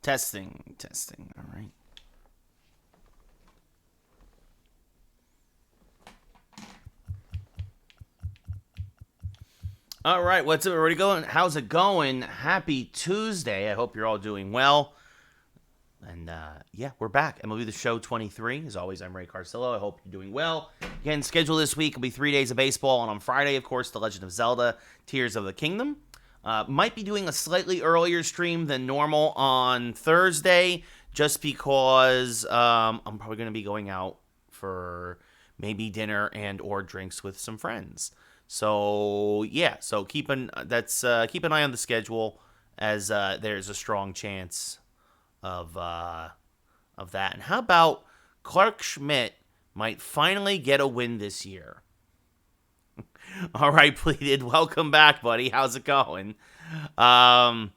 Testing, testing. All right. All right, what's up, everybody going? How's it going? Happy Tuesday. I hope you're all doing well. And yeah, we're back. MLB The Show 23. As always, I'm Ray Carsillo. I hope you're doing well. Again, schedule this week will be 3 days of baseball. And on Friday, of course, The Legend of Zelda, Tears of the Kingdom. Might be doing a slightly earlier stream than normal on Thursday, just because I'm probably going to be going out for maybe dinner and or drinks with some friends. So yeah, so keep an eye on the schedule, as there's a strong chance of that. And how about Clark Schmidt might finally get a win this year? All right, Pleated, welcome back, buddy. How's it going? Yeah,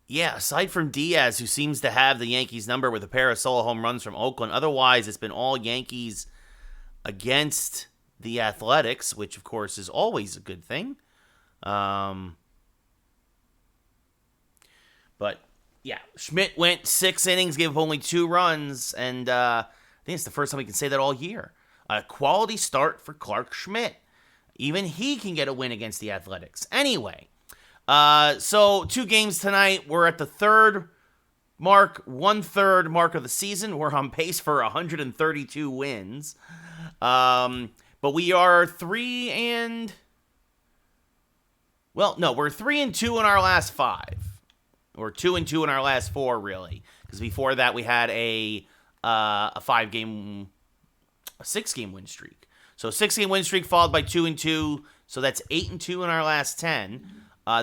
aside from Diaz, who seems to have the Yankees number with a pair of solo home runs from Oakland, otherwise it's been all Yankees against the Athletics, which of course is always a good thing. But yeah, Schmidt went 6 innings, gave up only 2 runs, and I think it's the first time we can say that all year. A quality start for Clark Schmidt. Even he can get a win against the Athletics. Anyway, so 2 games tonight. We're at the third mark, 1/3 mark of the season. We're on pace for 132 wins. But we are 3 and... Well, no, we're 3 and 2 in our last 5. Or 2 and 2 in our last 4, really. Because before that, we had a 6-game win streak. So 6-game win streak followed by 2 and 2. So that's 8 and 2 in our last 10.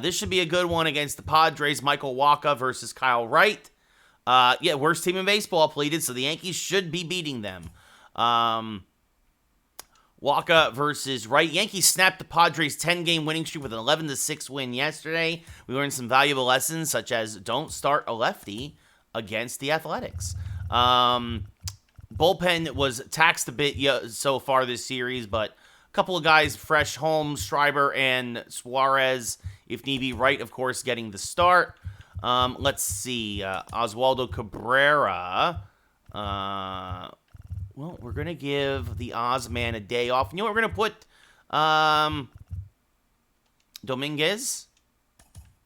This should be a good one against the Padres. Michael Wacha versus Kyle Wright. Yeah, worst team in baseball, Pleated. So the Yankees should be beating them. Wacha versus Wright. Yankees snapped the Padres' 10-game winning streak with an 11-6 win yesterday. We learned some valuable lessons, such as don't start a lefty against the Athletics. Bullpen was taxed a bit so far this series, but a couple of guys fresh home, Schreiber and Suarez, if need be. Wright, of course, getting the start. Let's see. Oswaldo Cabrera. Well, we're going to give the Ozman a day off. You know what? We're going to put Dominguez.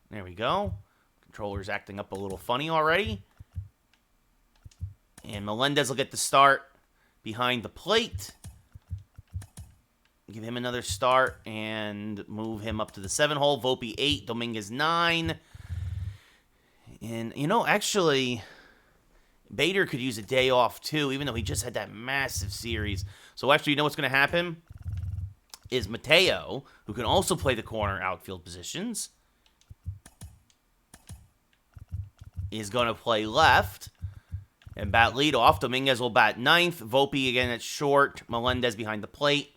There we go. Controller's acting up a little funny already. And Melendez will get the start behind the plate. Give him another start and move him up to the 7-hole. Volpe 8, Dominguez 9. And, actually... Bader could use a day off, too, even though he just had that massive series. So, actually, you know what's going to happen? Is Mateo, who can also play the corner outfield positions, is going to play left and bat leadoff. Dominguez will bat ninth. Volpe again at short. Melendez behind the plate.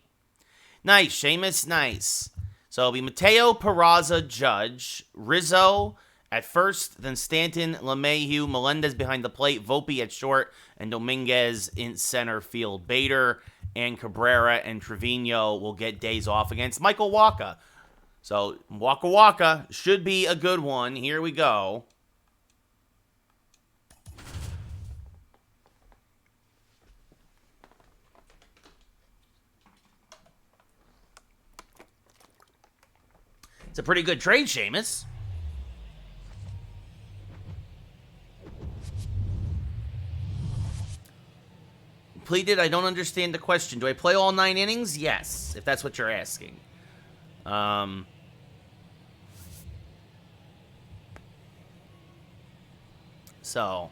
Nice, Seamus, nice. So, it'll be Mateo, Peraza, Judge, Rizzo at first, then Stanton, LeMahieu, Melendez behind the plate, Volpe at short, and Dominguez in center field. Bader and Cabrera and Trevino will get days off against Michael Wacha. So, Wacha should be a good one. Here we go. It's a pretty good trade, Seamus. Pleaded, I don't understand the question. Do I play all 9 innings? Yes, if that's what you're asking. So.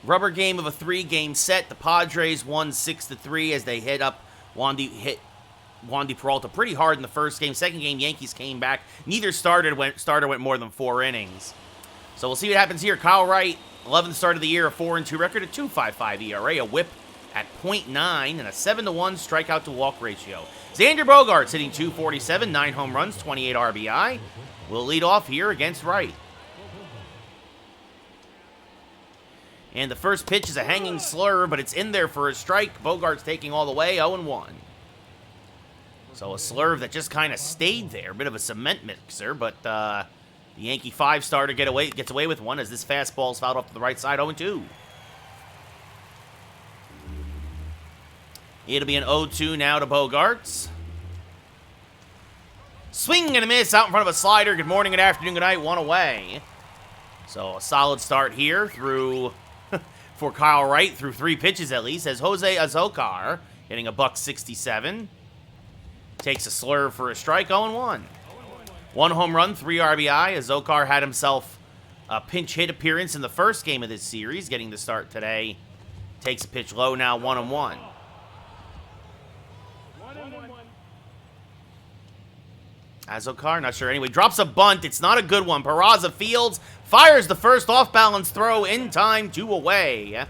Rubber game of a 3-game set. The Padres won 6-3 as they hit Wandy Peralta pretty hard in the first game. Second game, Yankees came back. Neither starter went more than 4 innings. So we'll see what happens here. Kyle Wright, 11th start of the year, a 4-2 record, a 2.55 ERA, a whip at .9, and a 7-1 strikeout to walk ratio. Xander Bogaerts hitting .247, 9 home runs, 28 RBI. Will lead off here against Wright. And the first pitch is a hanging slur, but it's in there for a strike. Bogaerts taking all the way, 0-1. So a slurve that just kind of stayed there. A bit of a cement mixer, but the Yankee five-starter gets away with one as this fastball's fouled off to the right side, 0-2. It'll be an 0-2 now to Bogaerts. Swing and a miss out in front of a slider. Good morning, good afternoon, good night, one away. So a solid start here through for Kyle Wright through 3 pitches at least, as Jose Azocar hitting a $167. Takes a slurve for a strike, 0-1. 1 home run, 3 RBI. Azocar had himself a pinch hit appearance in the first game of this series, getting the start today. Takes a pitch low now, 1-1. Azocar, not sure. Anyway, drops a bunt. It's not a good one. Peraza fields, fires the first off-balance throw in time, 2 away.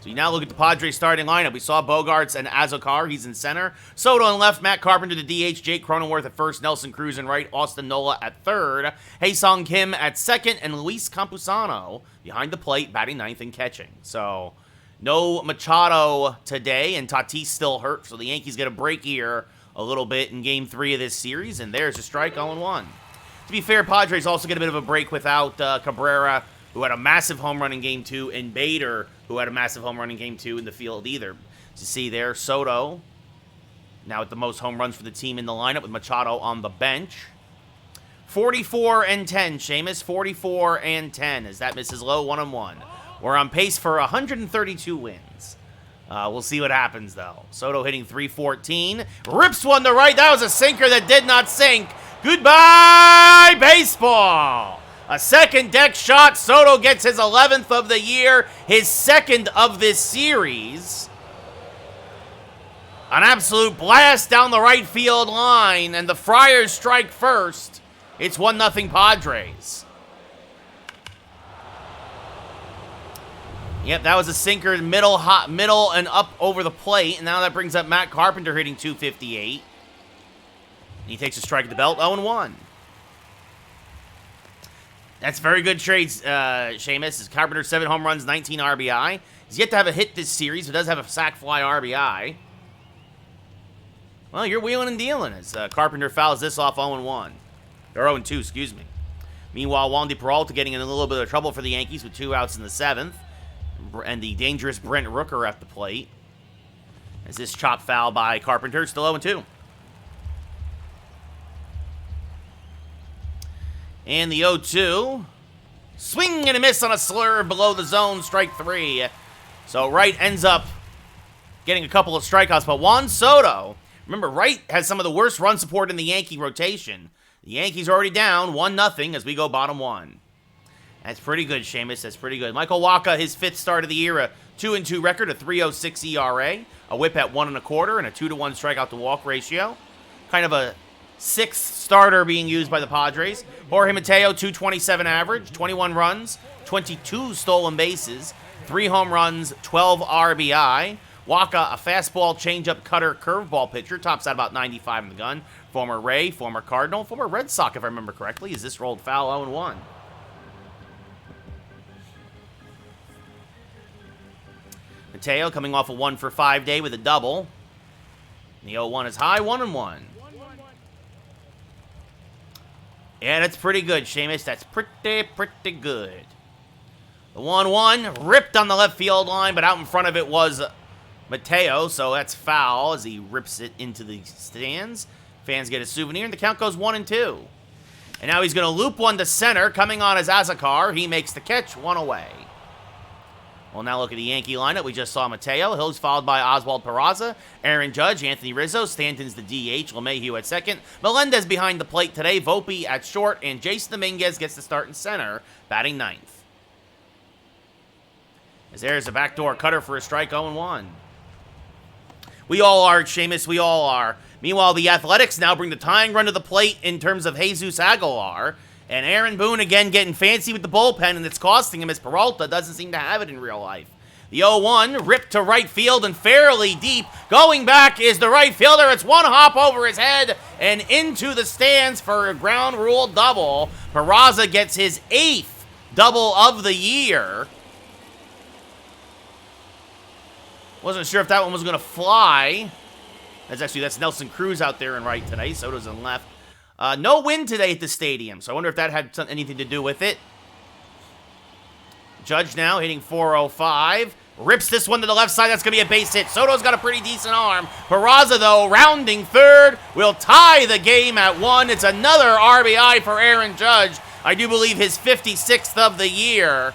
So you now look at the Padres starting lineup. We saw Bogaerts and Azocar. He's in center. Soto on left, Matt Carpenter the DH, Jake Cronenworth at first, Nelson Cruz in right, Austin Nola at third, Hae-Sung Kim at second, and Luis Campusano behind the plate, batting ninth and catching. So no Machado today, and Tatis still hurt, so the Yankees get a break here a little bit in Game 3 of this series, and there's a strike, 0-1. To be fair, Padres also get a bit of a break without Cabrera, who had a massive home run in Game 2, and Bader, who had a massive home run in Game 2 in the field either. As you see there, Soto, now with the most home runs for the team in the lineup with Machado on the bench. 44-10, Seamus, 44-10, as that misses low, 1-1. We're on pace for 132 wins. We'll see what happens, though. Soto hitting .314. Rips one to right. That was a sinker that did not sink. Goodbye, baseball. A second deck shot. Soto gets his 11th of the year, his second of this series. An absolute blast down the right field line, and the Friars strike first. It's 1-0 Padres. Yep, that was a sinker, middle and up over the plate. And now that brings up Matt Carpenter hitting .258. He takes a strike at the belt, 0-1. That's very good trades, Seamus. As Carpenter, 7 home runs, 19 RBI. He's yet to have a hit this series, but does have a sac fly RBI. Well, you're wheeling and dealing as Carpenter fouls this off 0-1. Or 0-2, excuse me. Meanwhile, Wandy Peralta getting in a little bit of trouble for the Yankees with 2 outs in the 7th. And the dangerous Brent Rooker at the plate. As this chop foul by Carpenter, still 0-2. And the 0-2. Swing and a miss on a slurve below the zone, strike 3. So Wright ends up getting a couple of strikeouts. But Juan Soto, remember, Wright has some of the worst run support in the Yankee rotation. The Yankees are already down 1-0 as we go bottom 1. That's pretty good, Seamus. That's pretty good. Michael Wacha, his 5th start of the year, a 2-2 record, a .306 ERA, a whip at 1 1/4, and a 2-1 strikeout to walk ratio. Kind of a 6th starter being used by the Padres. Jorge Mateo, .227 average, 21 runs, 22 stolen bases, 3 home runs, 12 RBI. Wacha, a fastball, changeup, cutter, curveball pitcher, tops out about 95 in the gun. Former Ray, former Cardinal, former Red Sox, if I remember correctly. Is this rolled foul, 0-1. Mateo coming off a 1-for-5 day with a double. The 0-1 is high, 1-1. Yeah, that's pretty good, Seamus. That's pretty good. The 1-1 ripped on the left field line, but out in front of it was Mateo, so that's foul as he rips it into the stands. Fans get a souvenir, and the count goes 1-2. And now he's going to loop one to center. Coming on as Azocar. He makes the catch, 1 away. We'll now look at the Yankee lineup. We just saw Mateo. Hill's followed by Oswald Peraza, Aaron Judge, Anthony Rizzo, Stanton's the DH, LeMahieu at second, Melendez behind the plate today, Volpe at short, and Jason Dominguez gets the start in center, batting ninth. As there's a backdoor cutter for a strike, 0-1. We all are, Seamus, we all are. Meanwhile, the Athletics now bring the tying run to the plate in terms of Jesus Aguilar. And Aaron Boone again getting fancy with the bullpen, and it's costing him as Peralta doesn't seem to have it in real life. The 0-1 ripped to right field and fairly deep. Going back is the right fielder. It's one hop over his head and into the stands for a ground rule double. Peraza gets his 8th double of the year. Wasn't sure if that one was going to fly. That's Nelson Cruz out there in right today. Soto's in left. No wind today at the stadium, so I wonder if that had anything to do with it. Judge now hitting 405. Rips this one to the left side. That's going to be a base hit. Soto's got a pretty decent arm. Peraza, though, rounding third, will tie the game at 1. It's another RBI for Aaron Judge. I do believe his 56th of the year.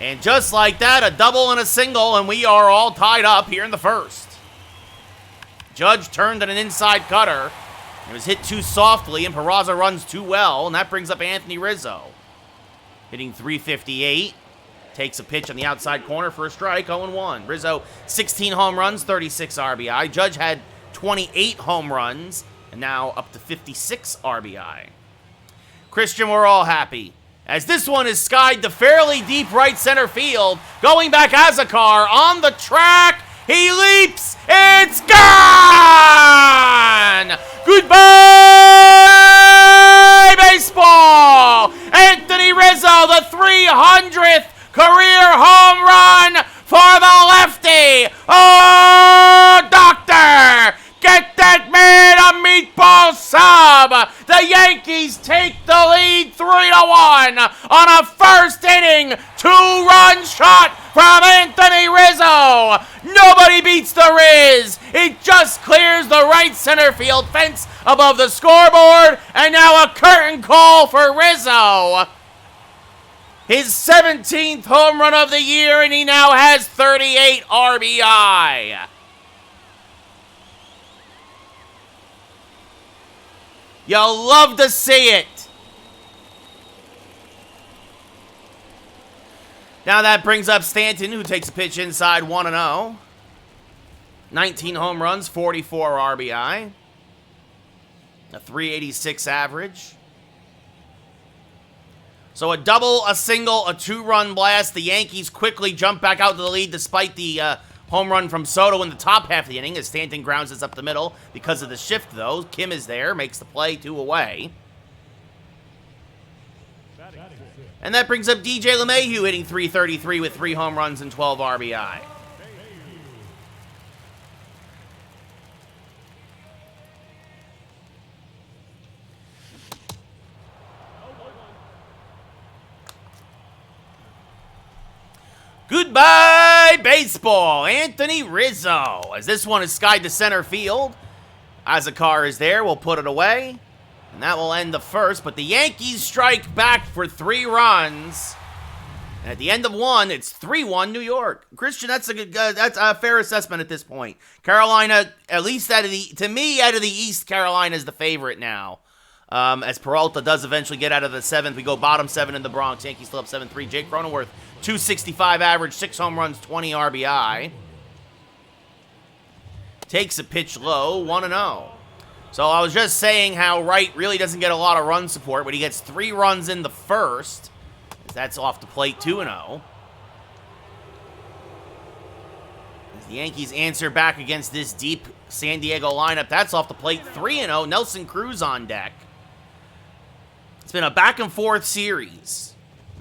And just like that, a double and a single, and we are all tied up here in the first. Judge turned on an inside cutter. It was hit too softly, and Peraza runs too well, and that brings up Anthony Rizzo. Hitting 358. Takes a pitch on the outside corner for a strike, 0-1. Rizzo, 16 home runs, 36 RBI. Judge had 28 home runs, and now up to 56 RBI. Christian, we're all happy, as this one is skied to fairly deep right center field. Going back Azakar on the track. He leaps. It's gone! Goodbye, baseball! Anthony Rizzo, the 300th career home run for the lefty. Oh, doctor, get that man a meatball sub. The Yankees take the lead 3-1 on a first inning 2-run shot from Anthony Rizzo. Nobody beats the Riz. It just clears the right center field fence above the scoreboard, and now a curtain call for Rizzo. His 17th home run of the year, and he now has 38 RBI. You'll love to see it. Now that brings up Stanton, who takes a pitch inside 1-0. 19 home runs, 44 RBI. A 386 average. So a double, a single, a 2-run blast. The Yankees quickly jump back out to the lead despite the home run from Soto in the top half of the inning as Stanton grounds this up the middle because of the shift, though. Kim is there, makes the play, 2 away. And that brings up DJ LeMahieu hitting 333 with 3 home runs and 12 RBI. Goodbye, baseball. Anthony Rizzo. As this one is skied to center field. Azakar is there. We'll put it away. And that will end the first. But the Yankees strike back for 3 runs. And at the end of 1, it's 3-1 New York. Christian, that's a fair assessment at this point. Carolina, at least out of the East, Carolina is the favorite now. As Peralta does eventually get out of the 7th. We go bottom 7 in the Bronx. Yankees still up 7-3. Jake Cronenworth, 265 average, 6 home runs, 20 RBI. Takes a pitch low, 1-0. So I was just saying how Wright really doesn't get a lot of run support, but he gets 3 runs in the first. That's off the plate, 2-0. As the Yankees answer back against this deep San Diego lineup, that's off the plate, 3-0. Nelson Cruz on deck. It's been a back-and-forth series.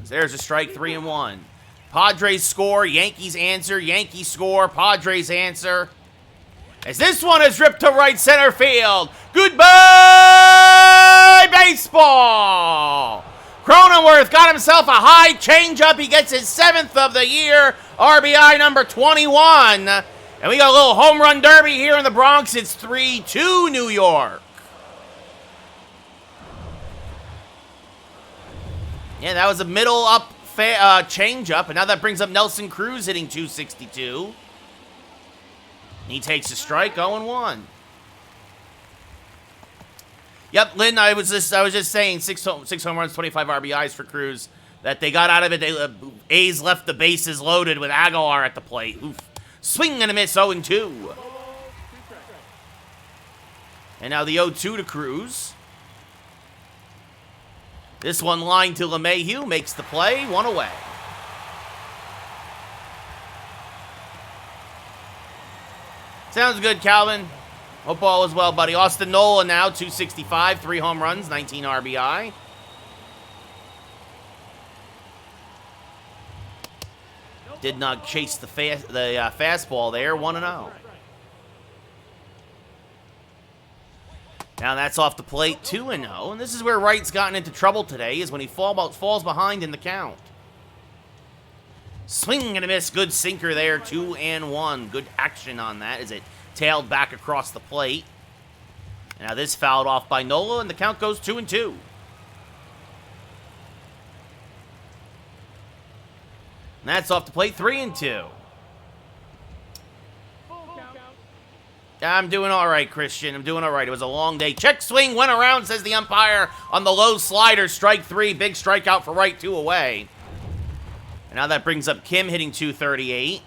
There's a strike, 3-1. Padres score, Yankees answer, Yankees score, Padres answer. As this one is ripped to right center field. Goodbye, baseball! Cronenworth got himself a high changeup. He gets his 7th of the year, RBI number 21. And we got a little home run derby here in the Bronx. It's 3-2 New York. Yeah, that was a middle up changeup, and now that brings up Nelson Cruz hitting 262. He takes a strike, 0-1. Yep, Lynn, I was just saying 6 home runs, 25 RBIs for Cruz. That they got out of it. A's left the bases loaded with Aguilar at the plate. Oof. Swing and a miss, 0-2. And now the 0-2 to Cruz. This one lined to LeMahieu, makes the play, 1 away. Sounds good, Calvin. Hope all is well, buddy. Austin Nola now, 265, 3 home runs, 19 RBI. Did not chase the fastball there, 1-0. Now that's off the plate, 2-0. And this is where Wright's gotten into trouble today, is when he falls behind in the count. Swing and a miss. Good sinker there, 2-1. Good action on that as it tailed back across the plate. Now this fouled off by Nola, and the count goes 2-2. And that's off the plate, 3-2. I'm doing all right, Christian. I'm doing all right. It was a long day. Check swing, went around, says the umpire on the low slider. Strike 3. Big strikeout for Wright, 2 away. And now that brings up Kim hitting 238.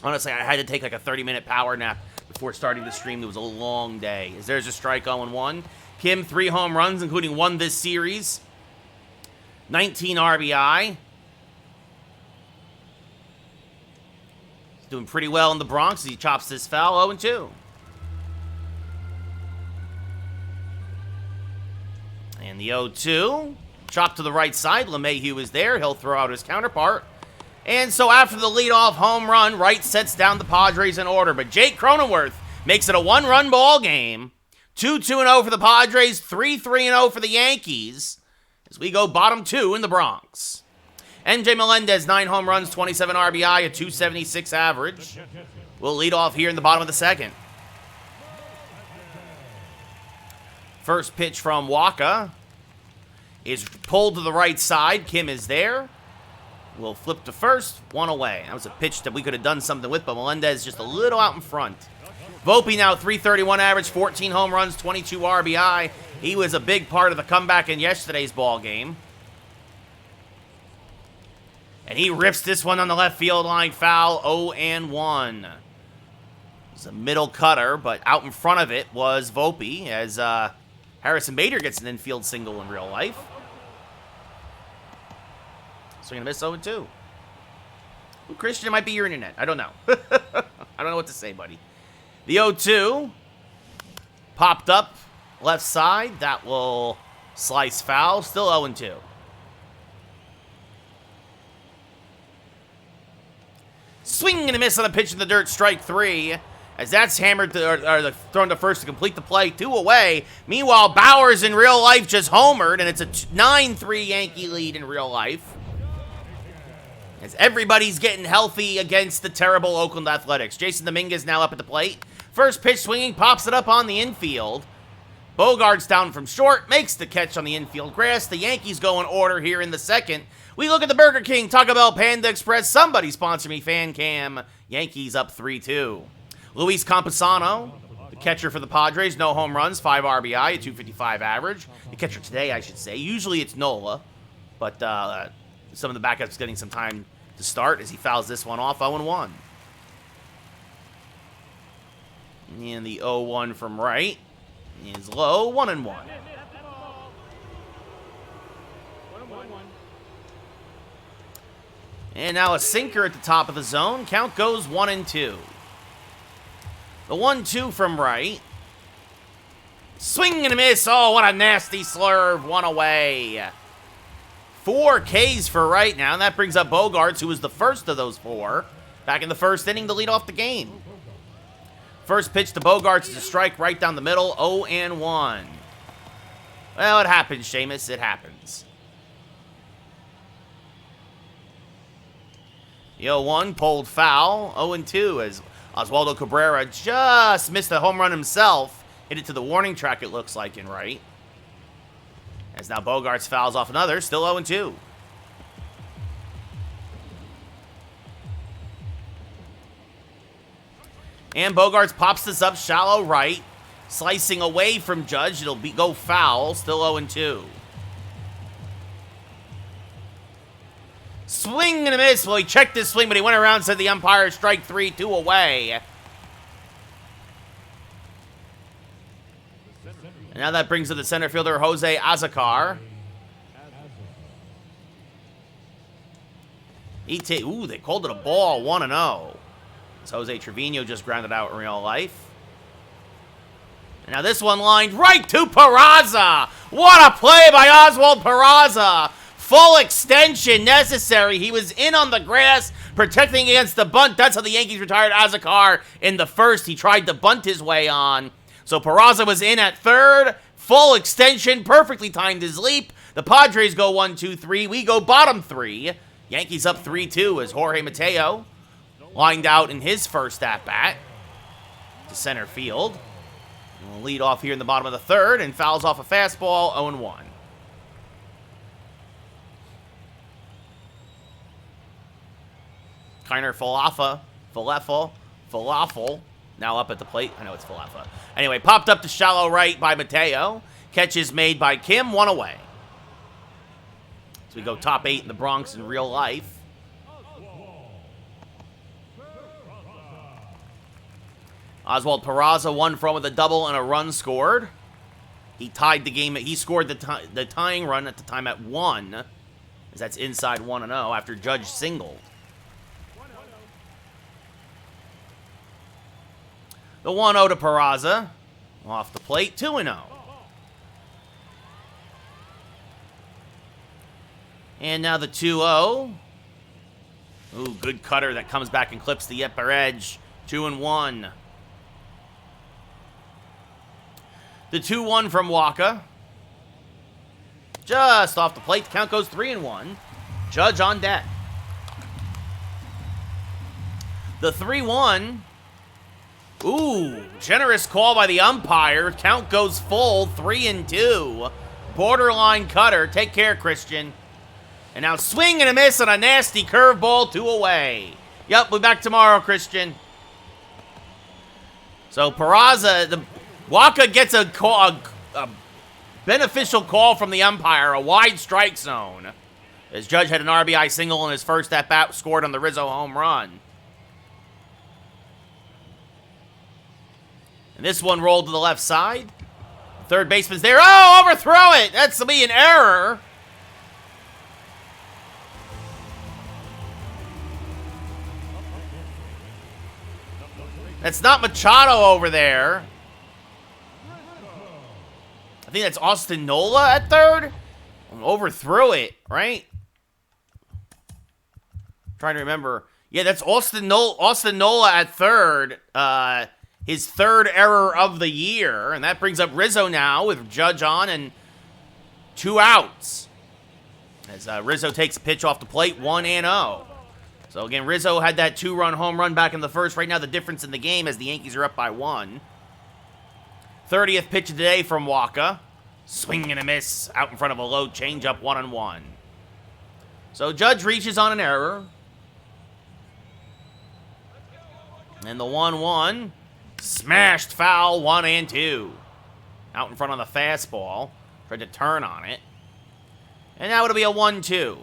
Honestly, I had to take like a 30-minute power nap before starting the stream. It was a long day. As there's a strike 0-1. Kim, 3 home runs, including 1 this series. 19 RBI. Doing pretty well in the Bronx as he chops this foul, 0-2. And the 0-2. Chop to the right side. LeMahieu is there. He'll throw out his counterpart. And so after the leadoff home run, Wright sets down the Padres in order. But Jake Cronenworth makes it a 1-run ball game. 2-2-0 for the Padres. 3-3-0 for the Yankees. As we go bottom 2 in the Bronx. MJ Melendez, 9 home runs, 27 RBI, a 276 average. We'll lead off here in the bottom of the second. First pitch from Waka is pulled to the right side. Kim is there. We'll flip to first, 1 away. That was a pitch that we could have done something with, but Melendez just a little out in front. Volpe now 331 average, 14 home runs, 22 RBI. He was a big part of the comeback in yesterday's ball game. And he rips this one on the left field line, foul, 0-1. It's a middle cutter, but out in front of it was Volpe as Harrison Bader gets an infield single in real life. Swing and a miss, 0-2. Ooh, Christian, it might be your internet. I don't know. I don't know what to say, buddy. The 0-2 popped up left side. That will slice foul, still 0-2. Swing and a miss on a pitch in the dirt, strike 3. As that's hammered or thrown to first to complete the play, 2 away. Meanwhile, Bowers in real life just homered, and it's a 9-3 Yankee lead in real life. As everybody's getting healthy against the terrible Oakland Athletics. Jason Dominguez now up at the plate. First pitch swinging, pops it up on the infield. Bogart's down from short, makes the catch on the infield grass. The Yankees go in order here in the second. We look at the Burger King, Taco Bell, Panda Express. Somebody sponsor me, Fan Cam. Yankees up 3-2. Luis Campusano, the catcher for the Padres, no home runs, 5 RBI, a 255 average. The catcher today, I should say. Usually it's Nola, but some of the backups getting some time to start as he fouls this one off, 0-1. And the 0-1 from Wright is low, 1-1. And now a sinker at the top of the zone. Count goes 1-2. The 1-2 from Wright. Swing and a miss. Oh, what a nasty slurve. 1 away. 4 Ks for Wright now. And that brings up Bogarts, who was the first of those 4. Back in the first inning to lead off the game. First pitch to Bogarts is a strike right down the middle. 0-1. Well, it happens, Seamus. It happens. The 0-1 pulled foul, 0-2 as Oswaldo Cabrera just missed a home run himself. Hit it to the warning track, it looks like, in right. As now Bogarts fouls off another, still 0-2. And Bogarts pops this up shallow right, slicing away from Judge. It'll go foul, still 0-2. Swing and a miss. Well, he checked his swing, but he went around and said the umpire strike 3, 2 away. And now that brings to the center fielder, Jose Azocar. Ooh, they called it a ball, 1-0. As Jose Trevino just grounded out in real life. And now this one lined right to Peraza. What a play by Oswald Peraza. Full extension necessary. He was in on the grass, protecting against the bunt. That's how the Yankees retired Azocar in the first. He tried to bunt his way on. So Peraza was in at third. Full extension. Perfectly timed his leap. The Padres go 1-2-3. We go bottom three. Yankees up 3-2 as Jorge Mateo lined out in his first at-bat to center field. We'll lead off here in the bottom of the third and fouls off a fastball, 0-1. Kiner Falafel, now up at the plate. I know it's Falafa. Anyway, popped up to shallow right by Mateo. Catch is made by Kim, one away. So we go top 8 in the Bronx in real life. Oswald Peraza 1-for-1 with a double and a run scored. He tied the game. He scored the tying run at the time at 1, as that's inside 1-0 after Judge singled. The 1-0 to Peraza. Off the plate, 2-0. And now the 2-0. Ooh, good cutter that comes back and clips the upper edge. 2-1. The 2-1 from Waka. Just off the plate. The count goes 3-1. Judge on deck. The 3-1. Ooh, generous call by the umpire. Count goes full, 3-2. Borderline cutter. Take care, Christian. And now swing and a miss on a nasty curveball, 2 away. Yep, we'll be back tomorrow, Christian. So Peraza, Waka gets a beneficial call from the umpire, a wide strike zone. As Judge had an RBI single in his first at-bat, scored on the Rizzo home run. And this one rolled to the left side. Third baseman's there. Oh, overthrow it! That's to be an error. That's not Machado over there. I think that's Austin Nola at third. Overthrew it, right? Trying to remember. Yeah, that's Austin Nola at third. His third error of the year. And that brings up Rizzo now with Judge on and 2 outs. As Rizzo takes a pitch off the plate, 1-0. So again, Rizzo had that 2-run home run back in the first. Right now, the difference in the game as the Yankees are up by 1. 30th pitch of the day from Waka. Swing and a miss out in front of a low changeup, 1-1. So Judge reaches on an error. And the 1-1. Smashed foul, 1-2. Out in front on the fastball. Tried to turn on it. And now it'll be a 1-2.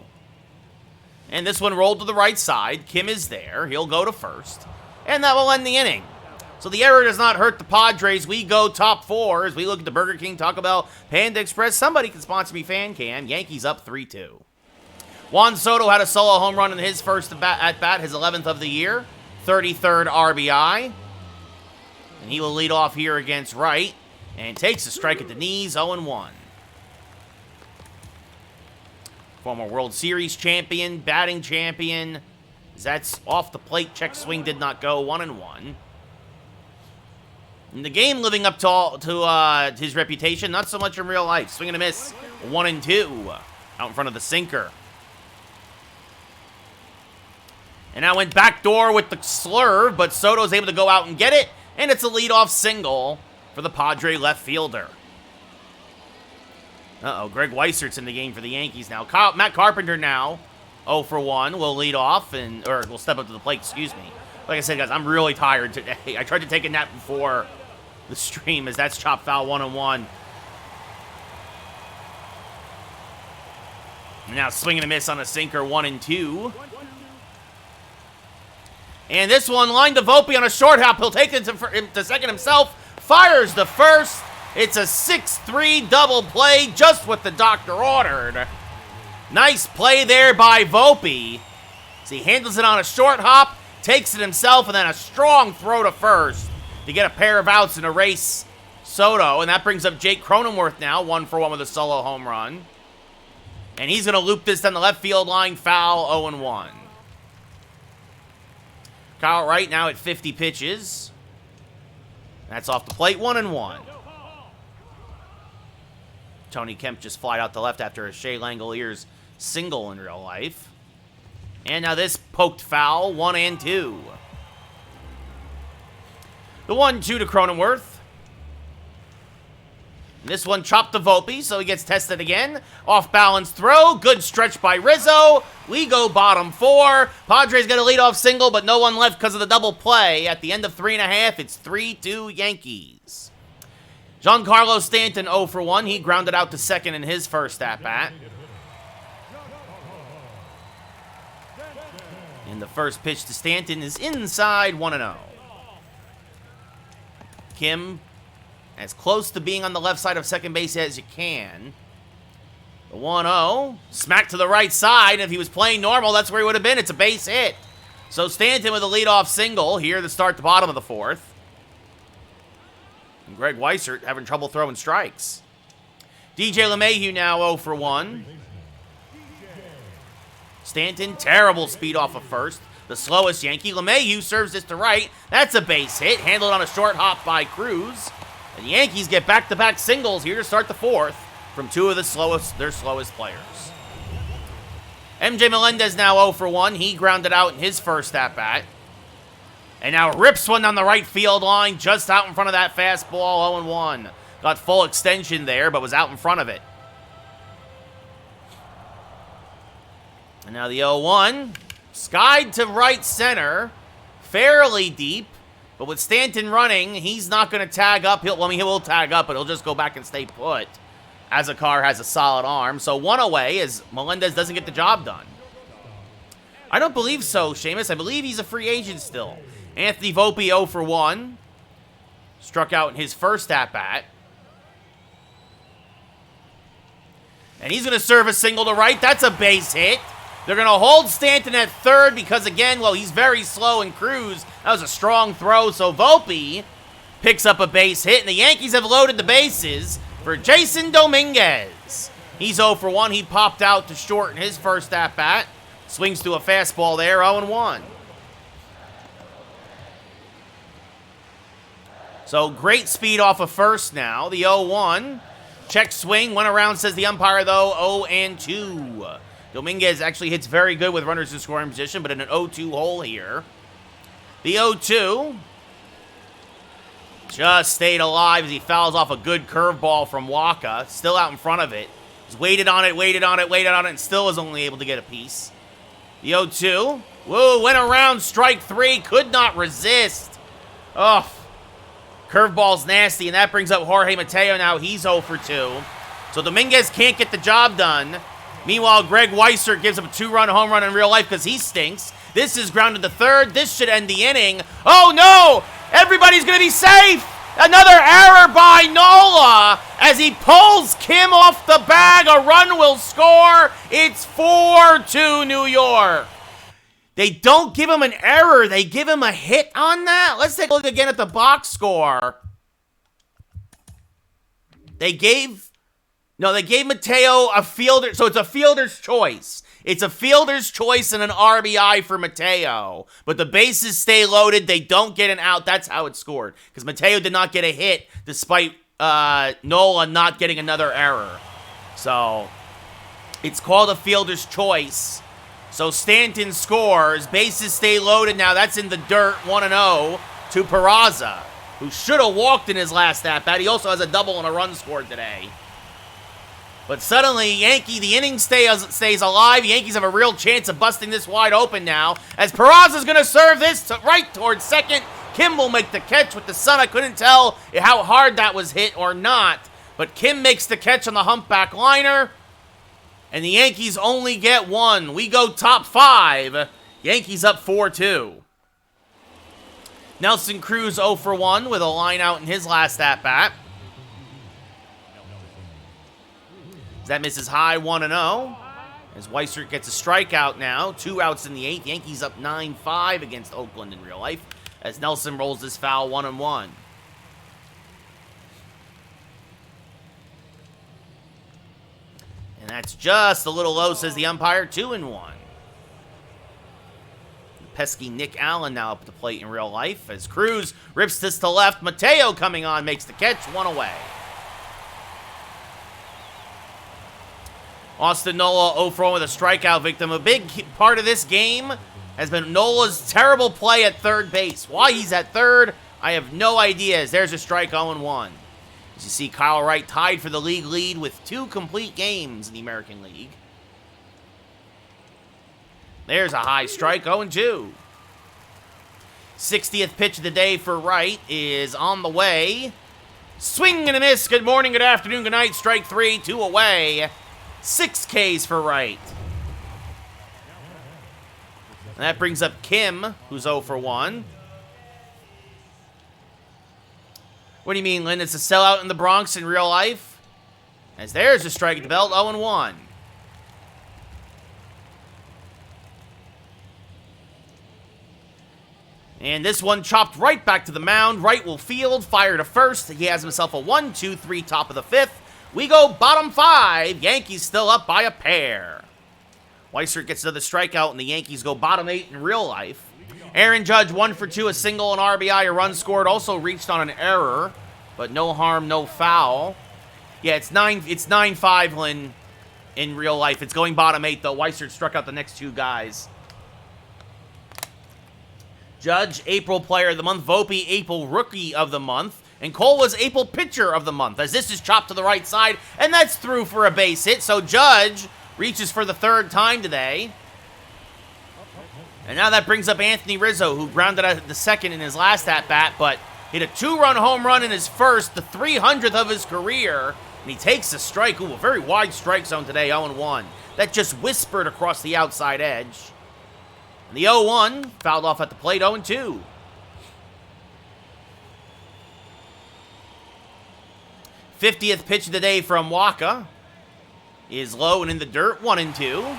And this one rolled to the right side. Kim is there. He'll go to first. And that will end the inning. So the error does not hurt the Padres. We go top 4 as we look at the Burger King, Taco Bell, Panda Express. Somebody can sponsor me, Fan Can. Yankees up 3-2. Juan Soto had a solo home run in his first at-bat, his 11th of the year. 33rd RBI. And he will lead off here against Wright. And takes a strike at the knees, 0-1. Former World Series champion, batting champion. That's off the plate. Check swing did not go, 1-1. In the game, living up to his reputation, not so much in real life. Swing and a miss, 1-2. Out in front of the sinker. And now went backdoor with the slurve, but Soto's able to go out and get it. And it's a leadoff single for the Padre left fielder. Uh-oh, Greg Weisert's in the game for the Yankees now. Matt Carpenter now, 0-for-1, will lead off, or will step up to the plate, excuse me. Like I said, guys, I'm really tired today. I tried to take a nap before the stream, as that's chop foul, 1-1. Now swing and a miss on a sinker, 1-2. And this one lined to Volpe on a short hop. He'll take it to second himself. Fires the first. It's a 6-3 double play, just what the doctor ordered. Nice play there by Volpe. So he handles it on a short hop, takes it himself, and then a strong throw to first to get a pair of outs and erase Soto. And that brings up Jake Cronenworth now, 1-for-1 with a solo home run. And he's going to loop this down the left field line, foul, 0-1. Kyle Wright now at 50 pitches. That's off the plate, 1-1. Tony Kemp just flied out to left after a Shea Langoliers single in real life. And now this poked foul, 1-2. The 1-2 to Cronenworth. This one chopped to Volpe, so he gets tested again. Off-balance throw. Good stretch by Rizzo. We go bottom 4. Padres get a leadoff single, but no one left because of the double play. At the end of 3.5, it's 3-2 Yankees. Giancarlo Stanton 0 for 1. He grounded out to second in his first at-bat. And the first pitch to Stanton is inside, 1-0. Kim, as close to being on the left side of second base as you can. The 1-0, smack to the right side. If he was playing normal, that's where he would have been. It's a base hit. So Stanton with a leadoff single here to start the bottom of the 4th. And Greg Weissert having trouble throwing strikes. DJ LeMahieu now 0 for 1. Stanton, terrible speed off of first. The slowest Yankee. LeMahieu serves this to right. That's a base hit, handled on a short hop by Cruz. And the Yankees get back-to-back singles here to start the 4th from two of their slowest players. MJ Melendez now 0 for 1. He grounded out in his first at-bat. And now rips one down the right field line, just out in front of that fastball, 0-1. Got full extension there, but was out in front of it. And now the 0-1, skied to right center, fairly deep. But with Stanton running, he's not going to tag up. He will tag up, but he'll just go back and stay put. Azakar has a solid arm. So 1 away as Melendez doesn't get the job done. I don't believe so, Seamus. I believe he's a free agent still. Anthony Volpe 0 for 1. Struck out in his first at-bat. And he's going to serve a single to right. That's a base hit. They're going to hold Stanton at third because, again, well, he's very slow and Cruz. That was a strong throw, so Volpe picks up a base hit, and the Yankees have loaded the bases for Jason Dominguez. He's 0 for 1. He popped out to short in his first at-bat. Swings to a fastball there, 0-1. So great speed off of first now. The 0-1. Check swing. Went around, says the umpire, though, 0-2. Dominguez actually hits very good with runners in scoring position, but in an 0-2 hole here. The 0-2 just stayed alive as he fouls off a good curveball from Waka. Still out in front of it. He's waited on it, and still was only able to get a piece. The 0-2. Whoa, went around, strike 3, could not resist. Oh, curveball's nasty, and that brings up Jorge Mateo now. He's 0 for 2. So Dominguez can't get the job done. Meanwhile, Greg Weissert gives up a 2-run home run in real life because he stinks. This is grounded to third. This should end the inning. Oh, no! Everybody's going to be safe! Another error by Nola as he pulls Kim off the bag. A run will score. It's 4-2 New York. They don't give him an error. They give him a hit on that. Let's take a look again at the box score. They gave Mateo a fielder, so it's a fielder's choice. It's a fielder's choice and an RBI for Mateo. But the bases stay loaded. They don't get an out. That's how it's scored. Because Mateo did not get a hit despite Nola not getting another error. So it's called a fielder's choice. So Stanton scores. Bases stay loaded now. That's in the dirt, 1-0 to Peraza, who should have walked in his last at-bat. He also has a double and a run scored today. But suddenly, the inning stays alive. The Yankees have a real chance of busting this wide open now. As Peraza's going to serve this right towards second. Kim will make the catch with the sun. I couldn't tell how hard that was hit or not. But Kim makes the catch on the humpback liner. And the Yankees only get one. We go top 5. Yankees up 4-2. Nelson Cruz 0 for 1 with a line out in his last at-bat. That misses high, 1-0. As Weissert gets a strikeout now. 2 outs in the 8th. Yankees up 9-5 against Oakland in real life. As Nelson rolls this foul 1-1. And that's just a little low, says the umpire. 2-1. pesky Nick Allen now up at the plate in real life. As Cruz rips this to left. Mateo coming on, makes the catch, 1 away. Austin Nola 0 for 1 with a strikeout victim. A big part of this game has been Nola's terrible play at third base. Why he's at third, I have no idea. As there's a strike 0-1. As you see, Kyle Wright tied for the league lead with 2 complete games in the American League. There's a high strike, 0-2. 60th pitch of the day for Wright is on the way. Swing and a miss. Good morning, good afternoon, good night. Strike 3, 2 away. 6 Ks for Wright. And that brings up Kim, who's 0 for 1. What do you mean, Lynn? It's a sellout in the Bronx in real life? As there's a strike at the belt, 0-1. And this one chopped right back to the mound. Wright will field, fire to first. He has himself a 1-2-3 top of the 5th. We go bottom 5. Yankees still up by a pair. Weissert gets another strikeout, and the Yankees go bottom 8 in real life. Aaron Judge 1 for 2, a single, an RBI, a run scored. Also reached on an error, but no harm, no foul. Yeah, it's 9-5, Lynn, in real life. It's going bottom 8, though. Weissert struck out the next 2 guys. Judge, April Player of the Month. Volpe, April Rookie of the Month. And Cole was April Pitcher of the Month, as this is chopped to the right side, and that's through for a base hit. So Judge reaches for the 3rd time today. And now that brings up Anthony Rizzo, who grounded out the 2nd in his last at-bat, but hit a 2-run home run in his first, the 300th of his career, and he takes a strike. Ooh, a very wide strike zone today, 0-1. That just whispered across the outside edge. And the 0-1 fouled off at the plate, 0-2. 50th pitch of the day from Waka is low and in the dirt, 1-2.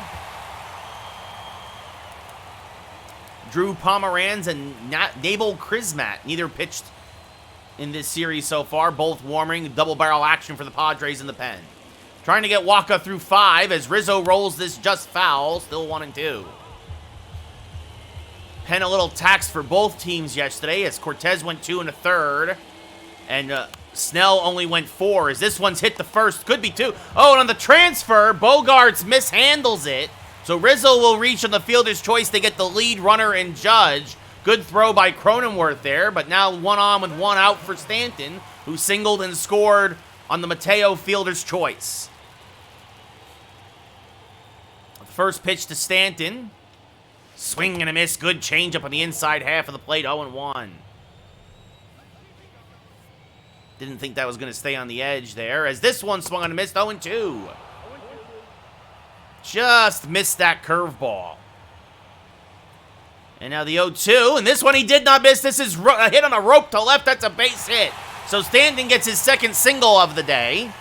Drew Pomeranz and Nabel Krismat, neither pitched in this series so far, both warming, double barrel action for the Padres in the pen. Trying to get Waka through 5 as Rizzo rolls this just foul, still 1-2. Pen a little taxed for both teams yesterday as Cortez went 2 1/3, and Snell only went 4 as this one's hit the first, could be 2. Oh, and on the transfer, Bogarts mishandles it. So Rizzo will reach on the fielder's choice to get the lead runner and Judge. Good throw by Cronenworth there, but now 1 on with 1 out for Stanton, who singled and scored on the Mateo fielder's choice. First pitch to Stanton. Swing and a miss. Good changeup on the inside half of the plate, 0-1. Didn't think that was going to stay on the edge there, as this one swung on a miss, 0-2. Just missed that curveball. And now the 0-2, and this one he did not miss. This is a hit on a rope to left. That's a base hit. So Stanton gets his 2nd single of the day.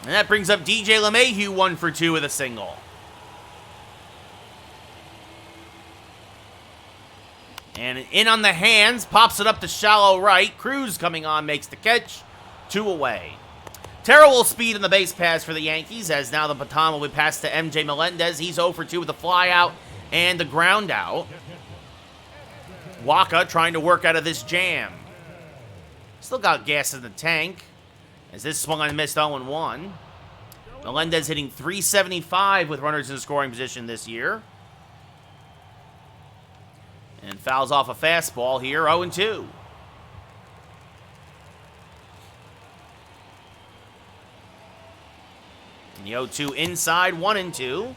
And that brings up DJ LeMahieu 1 for 2 with a single. And in on the hands, pops it up to shallow right. Cruz coming on, makes the catch. 2 away. Terrible speed in the base pass for the Yankees, as now the baton will be passed to MJ Melendez. He's 0 for 2 with a fly out and the ground out. Waka trying to work out of this jam. Still got gas in the tank, as this swung on and missed, 0-1. Melendez hitting .375 with runners in scoring position this year. And fouls off a fastball here, 0-2. And the 0-2 inside, 1-2.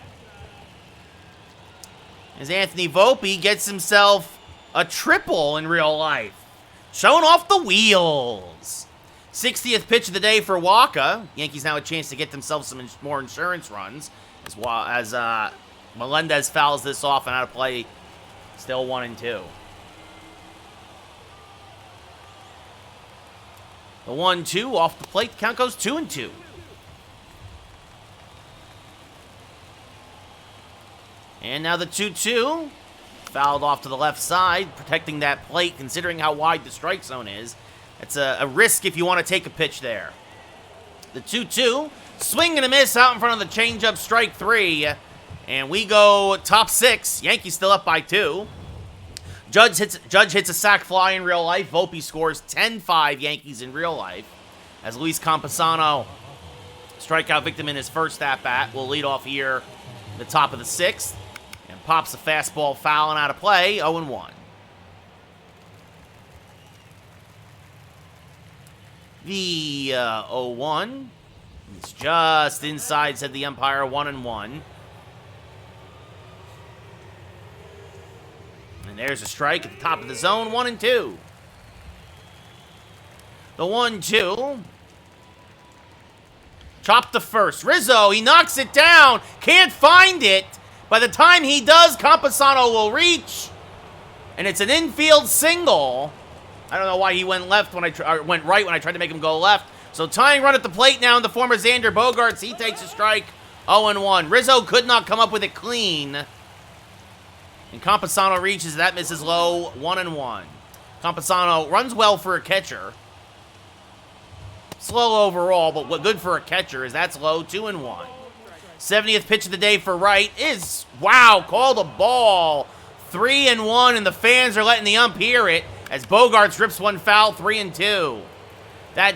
As Anthony Volpe gets himself a triple in real life. Showing off the wheels. 60th pitch of the day for Waka. Yankees now a chance to get themselves some more insurance runs. As Melendez fouls this off and out of play. Still 1-2. The 1-2 off the plate. Count goes 2-2. And now the 2-2. Fouled off to the left side, protecting that plate, considering how wide the strike zone is. It's a risk if you want to take a pitch there. The 2-2. Swing and a miss out in front of the changeup, strike 3. And we go top 6. Yankees still up by 2. Judge hits a sac fly in real life. Volpe scores 10-5 Yankees in real life. As Luis Campusano, strikeout victim in his first at-bat, will lead off here at the top of the 6th. And pops a fastball fouling out of play, 0-1. The 0-1. It's just inside, said the umpire, 1-1. And there's a strike at the top of the zone, 1-2. The 1-2. Chopped to first. Rizzo, he knocks it down. Can't find it. By the time he does, Campusano will reach. And it's an infield single. I don't know why he went left when went right when I tried to make him go left. So tying run at the plate now in the form of Xander Bogaerts. He takes a strike, 0-1. Rizzo could not come up with it clean. And Campusano reaches, that misses low, 1-1. Campusano runs well for a catcher. Slow overall, but what good for a catcher is that's low, 2-1. 70th pitch of the day for Wright is, wow, called a ball. 3-1, and the fans are letting the ump hear it as Bogaerts rips one foul, 3-2. That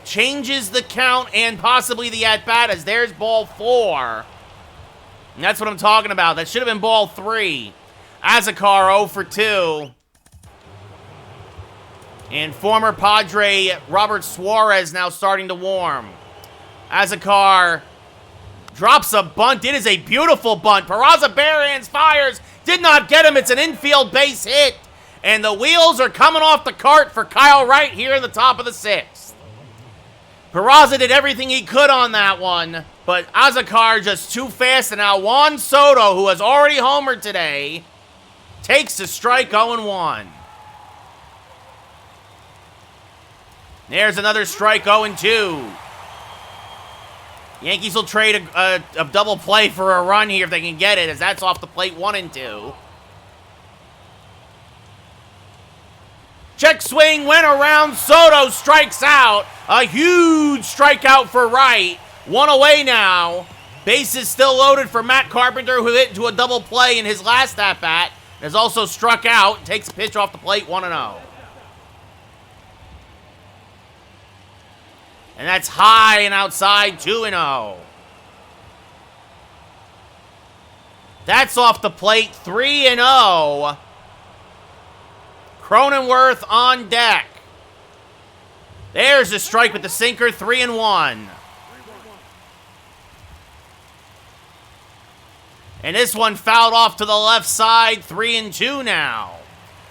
changes the count and possibly the at-bat as there's ball 4. And that's what I'm talking about. That should have been ball 3. Azekar 0 for 2. And former Padre Robert Suarez now starting to warm. Azekar drops a bunt. It is a beautiful bunt. Peraza barehands, fires. Did not get him. It's an infield base hit. And the wheels are coming off the cart for Kyle Wright here in the top of the 6th. Peraza did everything he could on that one. But Azekar just too fast. And now Juan Soto, who has already homered today, takes a strike, 0-1. There's another strike, 0-2. Yankees will trade a double play for a run here if they can get it, as that's off the plate, 1-2. Check swing, went around, Soto strikes out. A huge strikeout for Wright. One away now. Bases still loaded for Matt Carpenter, who hit into a double play in his last at-bat. Has also struck out, takes a pitch off the plate, 1-0. And that's high and outside, 2-0. That's off the plate, 3-0. Cronenworth on deck. There's a strike with the sinker, 3-1. And this one fouled off to the left side, 3-2 now.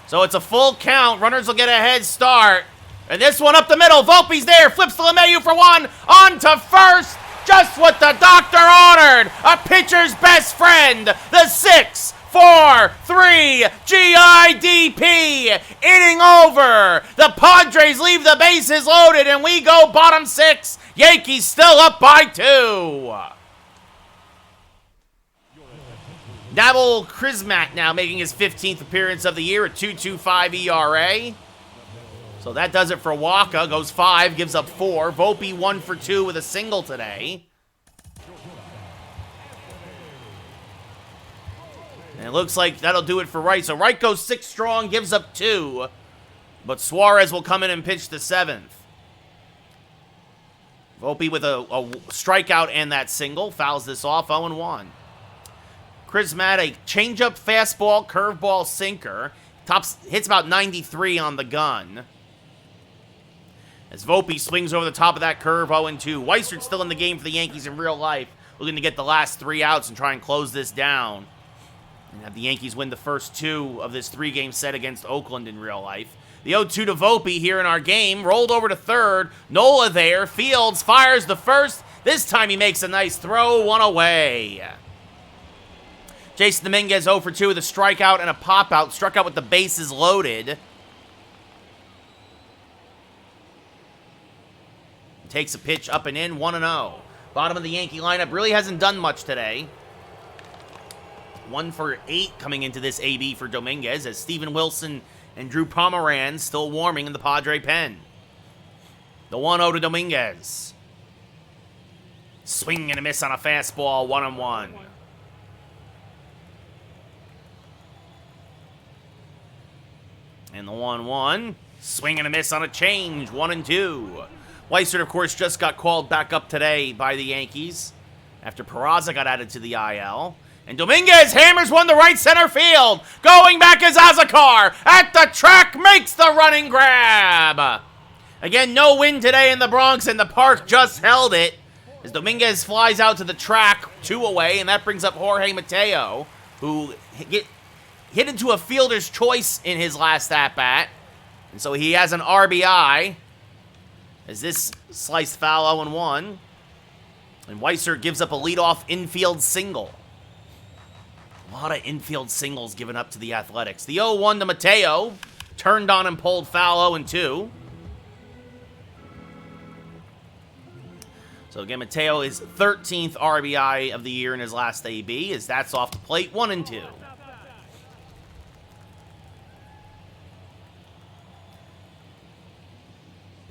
So it's a full count. Runners will get a head start. And this one up the middle. Volpe's there. Flips to LeMahieu for one. On to first. Just what the doctor ordered. A pitcher's best friend. The 6-4-3 GIDP. Inning over. The Padres leave the bases loaded. And we go bottom 6. Yankees still up by 2. Nabil Crismatt now making his 15th appearance of the year at 2.25 ERA. So that does it for Waka. Goes 5, gives up 4. Volpe 1 for 2 with a single today. And it looks like that'll do it for Wright. So Wright goes 6 strong, gives up 2. But Suarez will come in and pitch the 7th. Volpe with a strikeout and that single. Fouls this off, 0-1. Crismatt, a changeup, fastball, curveball, sinker. Hits about 93 on the gun. As Volpe swings over the top of that curve, 0-2. Weistert's still in the game for the Yankees in real life, looking to get the last 3 outs and try and close this down. And have the Yankees win the first 2 of this 3-game set against Oakland in real life. The 0-2 to Volpe here in our game. Rolled over to third. Nola there. Fields fires the first. This time he makes a nice throw. 1 away. Jason Dominguez 0 for 2 with a strikeout and a pop-out. Struck out with the bases loaded. Takes a pitch up and in, 1-0. Bottom of the Yankee lineup really hasn't done much today. 1 for 8 coming into this AB for Dominguez as Steven Wilson and Drew Pomeranz still warming in the Padre pen. The 1-0 to Dominguez. Swing and a miss on a fastball, 1-1. And the 1-1. Swing and a miss on a change, 1-2. Weissert, of course, just got called back up today by the Yankees after Peraza got added to the IL. And Dominguez hammers one to right center field. Going back is Azakar. At the track, makes the running grab. Again, no wind today in the Bronx, and the park just held it as Dominguez flies out to the track, 2 away, and that brings up Jorge Mateo, who hit into a fielder's choice in his last at-bat. And so he has an RBI as this sliced foul 0-1. And Weissert gives up a leadoff infield single. A lot of infield singles given up to the Athletics. The 0-1 to Mateo. Turned on and pulled foul 0-2. So again, Mateo is 13th RBI of the year in his last AB as that's off the plate, 1-2.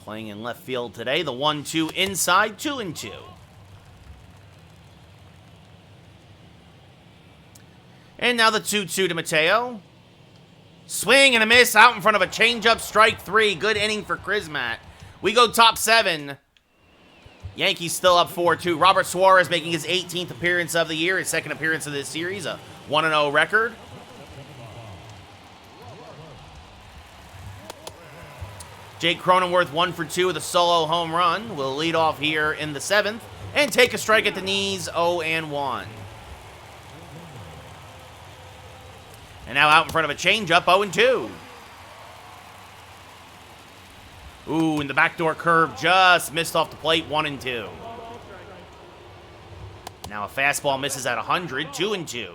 Playing in left field today, the 1-2 inside, 2-2. And now the 2-2 to Mateo. Swing and a miss out in front of a changeup, strike 3. Good inning for Crismatt. We go top 7. Yankees still up 4-2. Robert Suarez making his 18th appearance of the year, his second appearance of this series, a 1-0 record. Jake Cronenworth 1 for 2 with a solo home run. Will lead off here in the 7th and take a strike at the knees, 0-1. And now out in front of a changeup, 0-2. Ooh, and the backdoor curve just missed off the plate, 1-2. Now a fastball misses at 100, 2-2.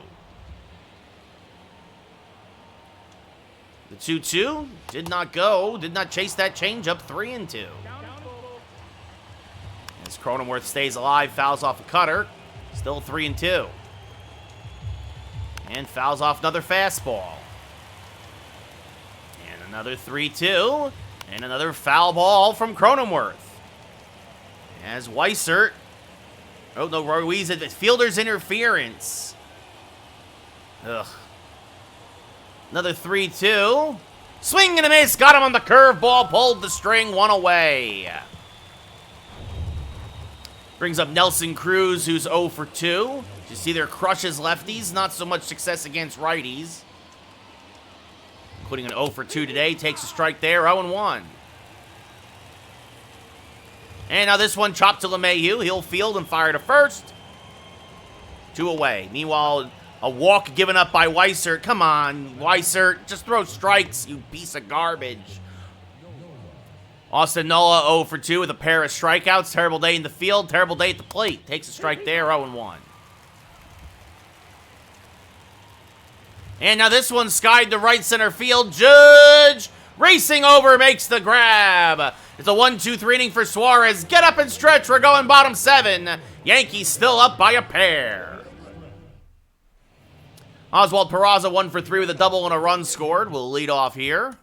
The 2-2 did not go, did not chase that changeup, 3-2. As Cronenworth stays alive, fouls off a cutter, still 3-2. And fouls off another fastball. And another 3-2. And another foul ball from Cronenworth. As Weissert. Oh, no, Ruiz, fielder's interference. Ugh. Another 3-2. Swing and a miss. Got him on the curveball. Pulled the string. 1 away. Brings up Nelson Cruz, who's 0 for 2. You see there crushes lefties. Not so much success against righties. Including an 0 for 2 today. Takes a strike there. 0-1. And now this one chopped to LeMahieu. He'll field and fire to first. 2 away. Meanwhile, a walk given up by Weissert. Come on, Weissert. Just throw strikes, you piece of garbage. Austin Nola 0 for 2 with a pair of strikeouts. Terrible day in the field. Terrible day at the plate. Takes a strike there. 0-1. And now this one skied to right center field. Judge racing over, makes the grab. It's a 1-2-3 inning for Suarez. Get up and stretch. We're going bottom 7. Yankees still up by a pair. Oswald Peraza 1 for 3 with a double and a run scored. Will lead off here.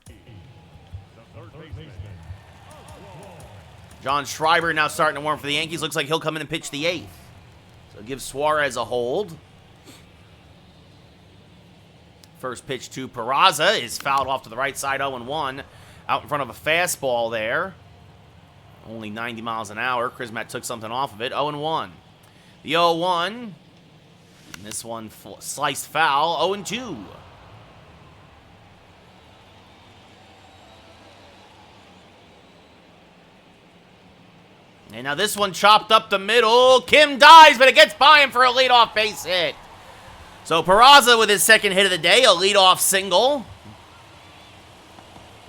John Schreiber now starting to warm for the Yankees. Looks like he'll come in and pitch the 8th. So give Suarez a hold. First pitch to Peraza is fouled off to the right side, 0-1. Out in front of a fastball there. Only 90 miles an hour. Crismatt took something off of it, 0-1. The 0-1. And this one sliced foul, 0-2. And now this one chopped up the middle. Kim dives, but it gets by him for a leadoff base hit. So Peraza with his second hit of the day, a leadoff single.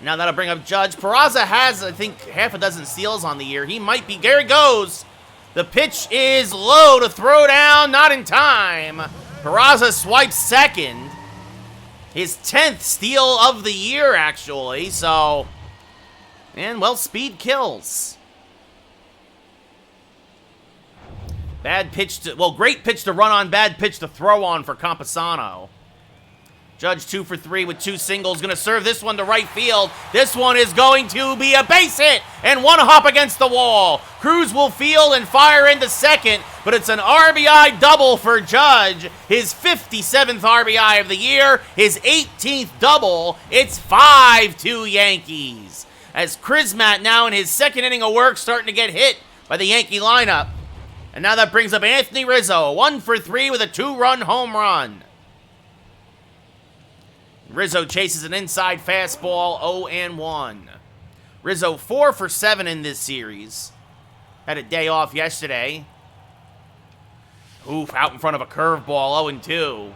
Now that'll bring up Judge. Peraza has, I think, half a dozen steals on the year. He might be. There he goes. The pitch is low to throw down, not in time. Peraza swipes second. His 10th steal of the year, actually. So, and, well, speed kills. Bad pitch to, well, great pitch to run on, bad pitch to throw on for Campusano. Judge 2 for 3 with 2 singles. Going to serve this one to right field. This one is going to be a base hit and one hop against the wall. Cruz will field and fire into second. but it's an RBI double for Judge. His 57th RBI of the year, his 18th double. It's 5-2 Yankees. As Crismatt now in his second inning of work starting to get hit by the Yankee lineup. And now that brings up Anthony Rizzo, 1 for 3 with a 2-run home run. Rizzo chases an inside fastball, 0-1. Rizzo 4 for 7 in this series. Had a day off yesterday. Oof, out in front of a curveball, 0-2.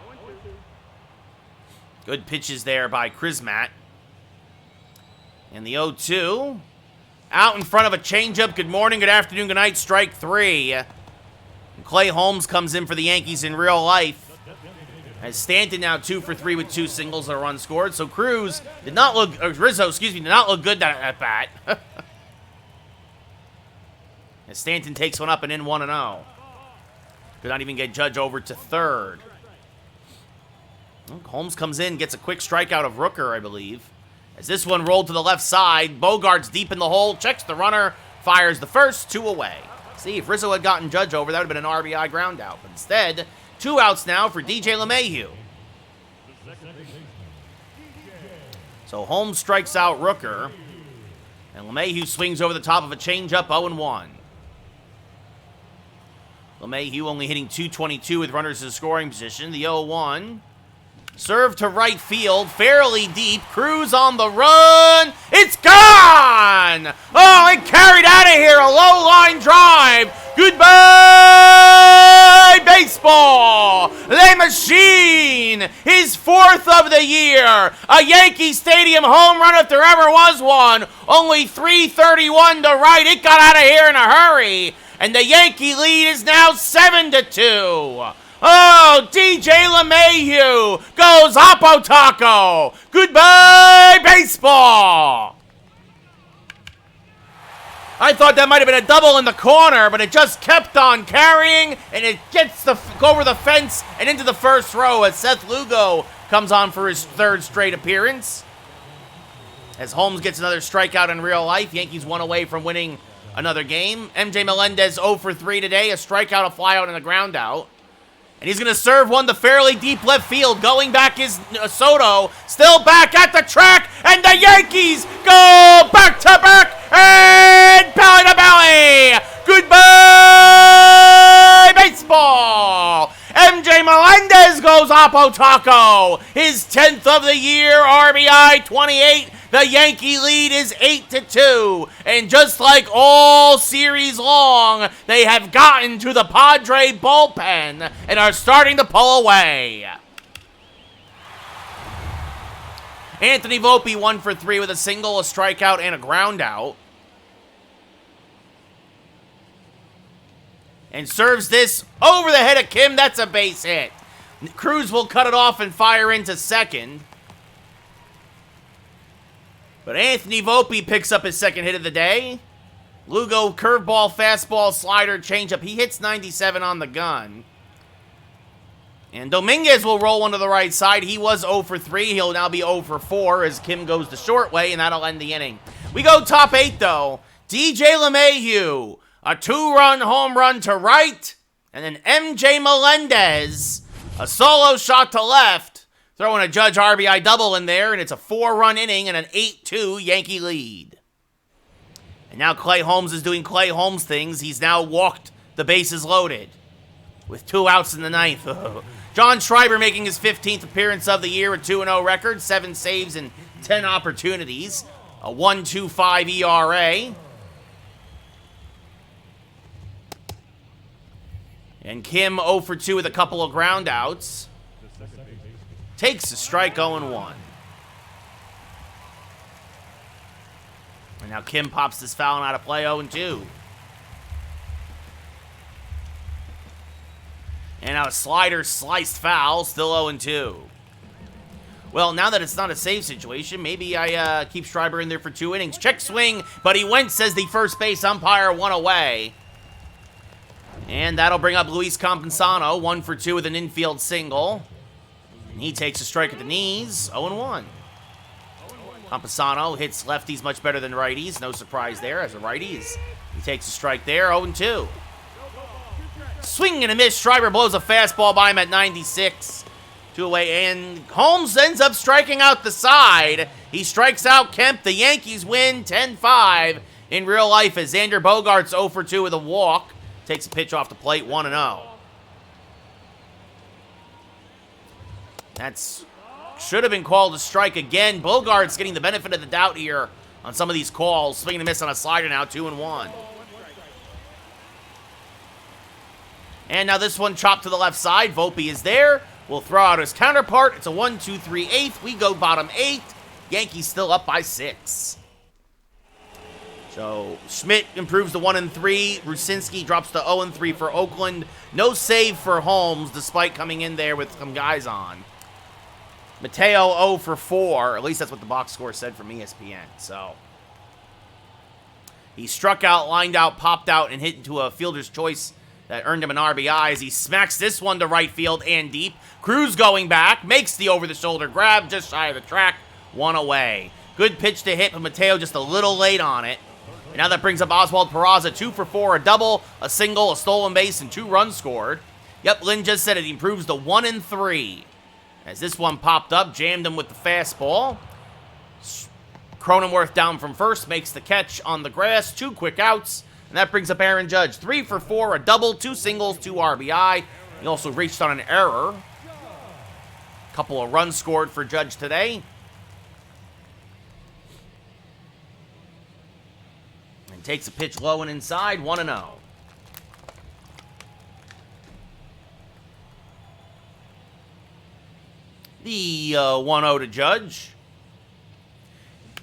Good pitches there by Crismatt. And the 0-2. Out in front of a changeup. Good morning, good afternoon, good night. Strike 3. And Clay Holmes comes in for the Yankees in real life. As Stanton now 2 for 3 with 2 singles and a run scored. So Rizzo, did not look good at bat. As Stanton takes one up and in 1-0. Could not even get Judge over to third. Holmes comes in, gets a quick strikeout of Rooker, I believe. As this one rolled to the left side, Bogart's deep in the hole, checks the runner, fires the first, 2 away. See, if Rizzo had gotten Judge over, that would have been an RBI ground out. But instead, 2 outs now for DJ LeMahieu. So Holmes strikes out Rooker, and LeMahieu swings over the top of a changeup, 0-1. LeMahieu only hitting .222 with runners in scoring position. The 0-1. Serve to right field, fairly deep. Cruz on the run. It's gone! Oh, it carried out of here. A low line drive. Goodbye, baseball. Le Machine, his 4th of the year. A Yankee Stadium home run if there ever was one. Only .331 to right. It got out of here in a hurry. And the Yankee lead is now 7-2. Oh, DJ LeMahieu goes Oppo Taco. Goodbye, baseball. I thought that might have been a double in the corner, but it just kept on carrying, and it gets over the fence and into the first row as Seth Lugo comes on for his 3rd straight appearance. As Holmes gets another strikeout in real life, Yankees 1 away from winning another game. MJ Melendez 0 for 3 today, a strikeout, a flyout, and a ground out. And he's going to serve one to fairly deep left field. Going back is Soto. Still back at the track. And the Yankees go back to back and belly to belly. Goodbye, baseball. MJ Melendez goes Oppo Taco. His 10th of the year, RBI 28. The Yankee lead is 8-2. And just like all series long, they have gotten to the Padre bullpen and are starting to pull away. Anthony Volpe 1 for 3 with a single, a strikeout, and a ground out. And serves this over the head of Kim. That's a base hit. Cruz will cut it off and fire into second. But Anthony Volpe picks up his 2nd hit of the day. Lugo, curveball, fastball, slider, changeup. He hits 97 on the gun. And Dominguez will roll one to the right side. He was 0 for 3. He'll now be 0 for 4 as Kim goes the short way, and that'll end the inning. We go top 8, though. DJ LeMahieu, a 2-run home run to right. And then MJ Melendez, a solo shot to left. Throwing a Judge RBI double in there, and it's a 4-run inning and an 8-2 Yankee lead. And now Clay Holmes is doing Clay Holmes things. He's now walked the bases loaded with 2 outs in the 9th. John Schreiber making his 15th appearance of the year, a 2-0 record, 7 saves and 10 opportunities, a 1.25 ERA. And Kim 0 for 2 with a couple of ground outs. Takes a strike, 0-1. And now Kim pops this foul out of play, 0-2. And now a slider sliced foul, still 0-2. Well, now that it's not a save situation, maybe I keep Schreiber in there for 2 innings. Check swing, but he went, says the first base umpire, 1 away. And that'll bring up Luis Campusano, 1 for 2 with an infield single. And he takes a strike at the knees, 0-1. Campusano hits lefties much better than righties. No surprise there as a righty. He takes a strike there, 0-2. Swing and a miss. Schreiber blows a fastball by him at 96. 2 away, and Holmes ends up striking out the side. He strikes out Kemp. The Yankees win 10-5 in real life as Xander Bogaerts 0 for 2 with a walk. Takes a pitch off the plate, 1-0. That's should have been called a strike again. Bogaerts getting the benefit of the doubt here on some of these calls. Swing and a miss on a slider now, 2-1. And now this one chopped to the left side. Volpe is there. Will throw out his counterpart. It's a 1-2-3-8. We go bottom 8. Yankees still up by 6. So Schmidt improves to 1-3. Rucinski drops to 0-3 for Oakland. No save for Holmes, despite coming in there with some guys on. Mateo 0 for 4. At least that's what the box score said from ESPN. So he struck out, lined out, popped out, and hit into a fielder's choice that earned him an RBI as he smacks this one to right field and deep. Cruz going back, makes the over-the-shoulder grab just shy of the track, 1 away. Good pitch to hit, but Mateo just a little late on it. And now that brings up Oswald Peraza, 2 for 4, a double, a single, a stolen base, and 2 runs scored. Yep, Lynn just said it. He improves to 1-3. As this one popped up, jammed him with the fastball. Cronenworth down from first, makes the catch on the grass, 2 quick outs. And that brings up Aaron Judge, 3 for 4, a double, 2 singles, 2 RBI. He also reached on an error. Couple of runs scored for Judge today. And takes a pitch low and inside, 1-0. The 1-0 to Judge.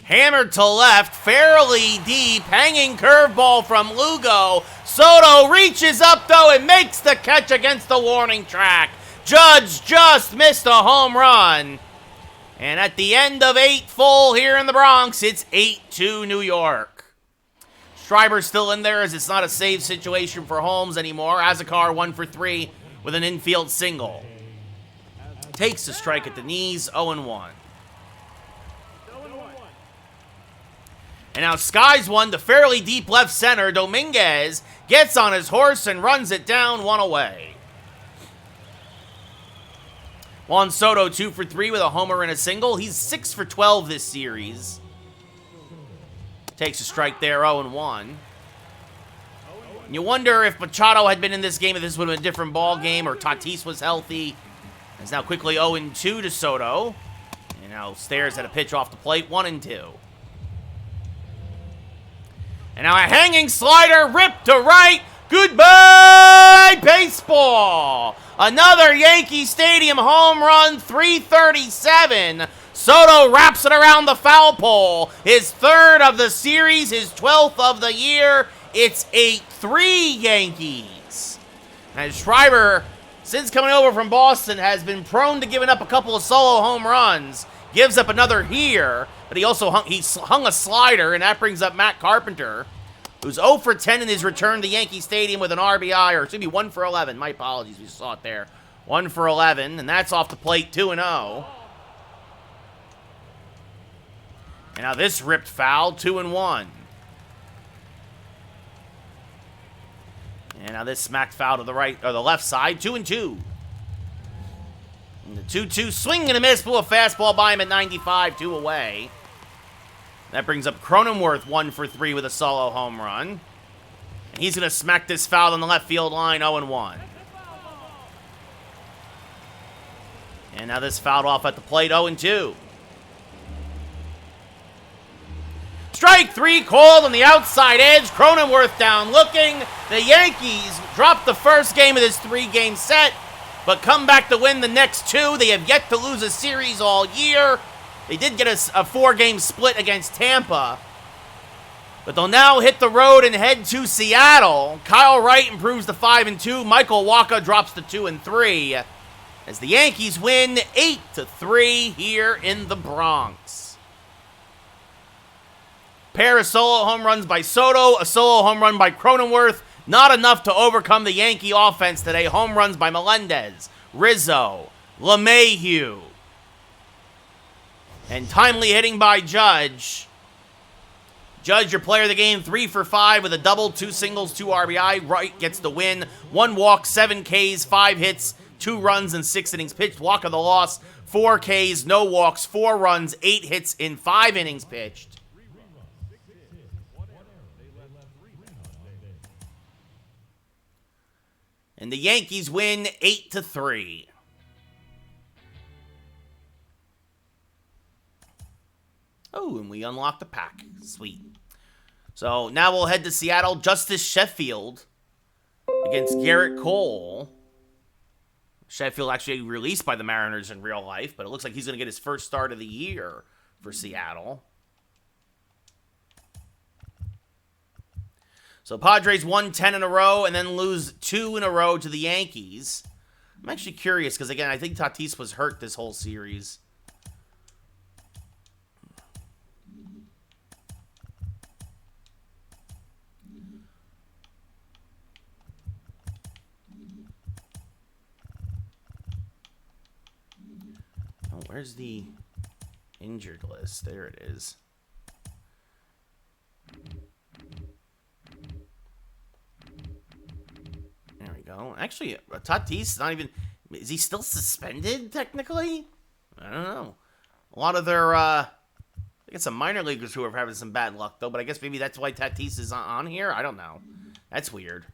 Hammered to left, fairly deep, hanging curveball from Lugo. Soto reaches up, though, and makes the catch against the warning track. Judge just missed a home run. And at the end of 8 full here in the Bronx, it's 8-2 New York. Schreiber's still in there as it's not a save situation for Holmes anymore. Azekar 1 for 3 with an infield single. Takes a strike at the knees, 0-1. And now skies one to fairly deep left center. Dominguez gets on his horse and runs it down, 1 away. Juan Soto 2 for 3 with a homer and a single. He's 6 for 12 this series. Takes a strike there, 0-1. And you wonder if Machado had been in this game, if this would have been a different ball game, or Tatis was healthy. It's now quickly 0-2 to Soto. And now stares at a pitch off the plate, 1-2. And now a hanging slider, ripped to right. Goodbye, baseball. Another Yankee Stadium home run, 337. Soto wraps it around the foul pole. His 3rd of the series, his 12th of the year. It's 8-3 Yankees. And Schreiber, since coming over from Boston, has been prone to giving up a couple of solo home runs. Gives up another here, but he also hung a slider, and that brings up Matt Carpenter, who's 0 for 10 in his return to Yankee Stadium with an RBI, or excuse me, 1 for 11. My apologies, we saw it there. 1 for 11, and that's off the plate, 2-0. And now this ripped foul, 2-1. And now this smacked foul to the right, or the left side, 2-2. And the 2-2 swing and a miss, blew a fastball by him at 95, 2 away. That brings up Cronenworth 1 for 3 with a solo home run. And he's going to smack this foul on the left field line, 0-1. And now this fouled off at the plate, 0-2. Strike 3 called on the outside edge. Cronenworth down looking. The Yankees dropped the first game of this 3-game set, but come back to win the next 2. They have yet to lose a series all year. They did get a 4-game split against Tampa, but they'll now hit the road and head to Seattle. Kyle Wright improves to 5-2. Michael Wacha drops to 2-3 as the Yankees win 8-3 here in the Bronx. Pair of solo home runs by Soto, a solo home run by Cronenworth. Not enough to overcome the Yankee offense today. Home runs by Melendez, Rizzo, LeMahieu. And timely hitting by Judge. Judge, your player of the game, 3 for 5 with a double, 2 singles, 2 RBI. Wright gets the win. 1 walk, 7 Ks, 5 hits, 2 runs, and 6 innings pitched. Walk of the loss, 4 Ks, no walks, 4 runs, 8 hits in 5 innings pitched. And the Yankees win 8-3. Oh, and we unlocked the pack. Sweet. So now we'll head to Seattle. Justice Sheffield against Gerrit Cole. Sheffield actually released by the Mariners in real life, but it looks like he's going to get his first start of the year for Seattle. So Padres won 10 in a row and then lose 2 in a row to the Yankees. I'm actually curious because, again, I think Tatis was hurt this whole series. Oh, where's the injured list? There it is. There we go. Actually, Tatis not even... Is he still suspended, technically? I don't know. A lot of their... I think it's some minor leaguers who are having some bad luck, though, but I guess maybe that's why Tatis is on here? I don't know. That's weird.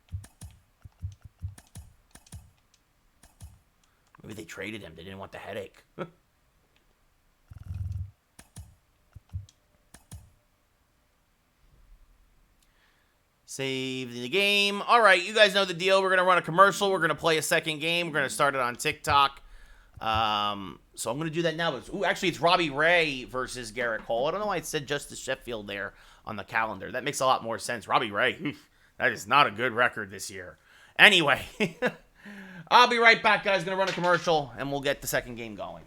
Maybe they traded him. They didn't want the headache. Save the game. All right, you guys know the deal. We're going to run a commercial. We're going to play a second game. We're going to start it on TikTok. So I'm going to do that now. Ooh, actually, it's Robbie Ray versus Gerrit Cole. I don't know why it said Justice Sheffield there on the calendar. That makes a lot more sense. Robbie Ray, that is not a good record this year. Anyway, I'll be right back, guys. Going to run a commercial, and we'll get the second game going.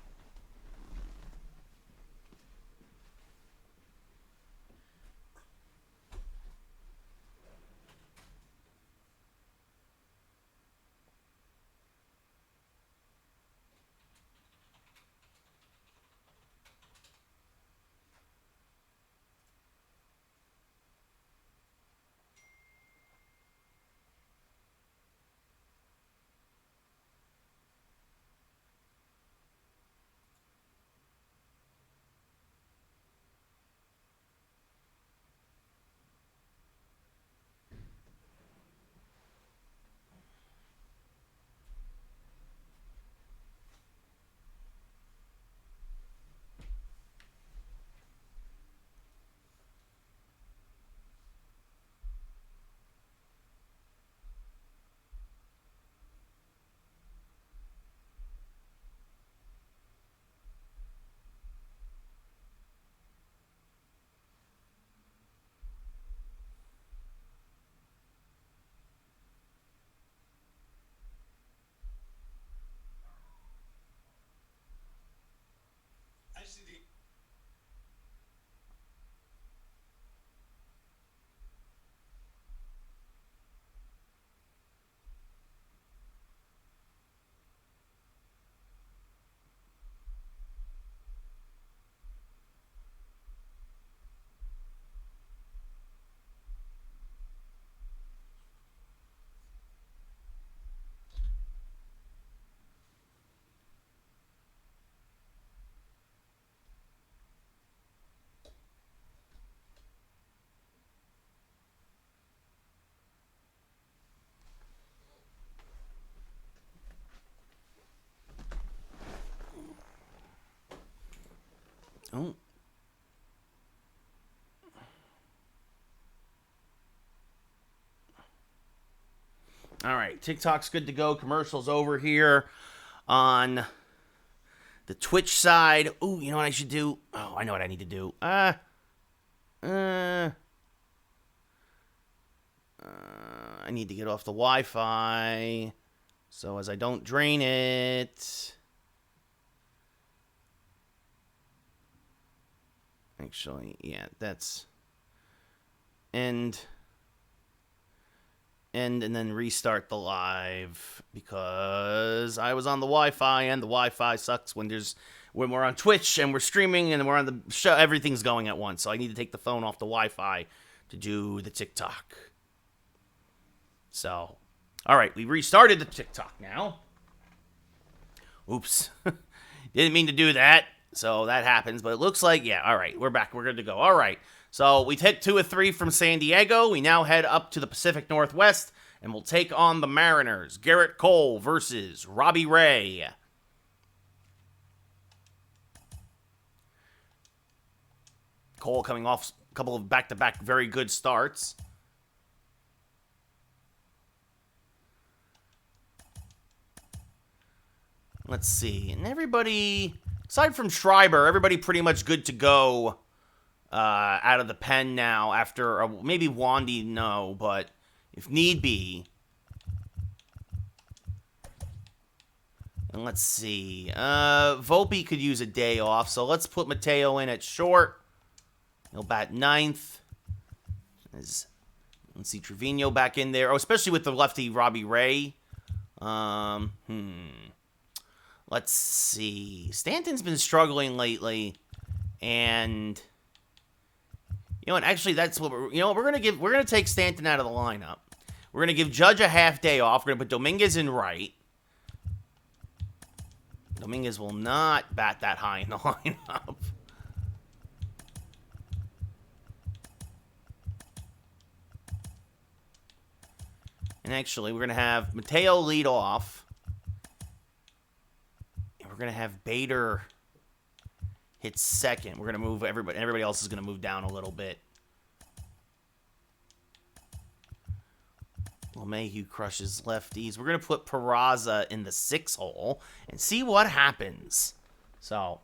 Oh. All right, TikTok's good to go. Commercials over here on the Twitch side. Oh, you know what I should do? Oh, I know what I need to do. I need to get off the Wi-Fi so as I don't drain it. Actually, yeah, that's end and then restart the live because I was on the Wi-Fi and the Wi-Fi sucks when when we're on Twitch and we're streaming and we're on the show, everything's going at once. So I need to take the phone off the Wi-Fi to do the TikTok. So, all right, we restarted the TikTok now. Oops. Didn't mean to do that. So that happens, but it looks like, yeah, all right, we're back. We're good to go. All right. So we've hit 2 of 3 from San Diego. We now head up to the Pacific Northwest, and we'll take on the Mariners. Gerrit Cole versus Robbie Ray. Cole coming off a couple of back-to-back very good starts. Let's see. And everybody, aside from Schreiber, everybody pretty much good to go out of the pen now after maybe Wandy, no, but if need be. And let's see. Volpe could use a day off, so let's put Mateo in at short. He'll bat 9th. Let's see, Trevino back in there. Oh, especially with the lefty Robbie Ray. Let's see. Stanton's been struggling lately, and you know what? Actually, that's what we're gonna take Stanton out of the lineup. We're gonna give Judge a half day off. We're gonna put Dominguez in right. Dominguez will not bat that high in the lineup. And actually, we're going to have Mateo lead off. And we're going to have Bader hit second. We're going to move everybody else is going to move down a little bit. LeMahieu crushes lefties. We're going to put Peraza in the 6 hole and see what happens. So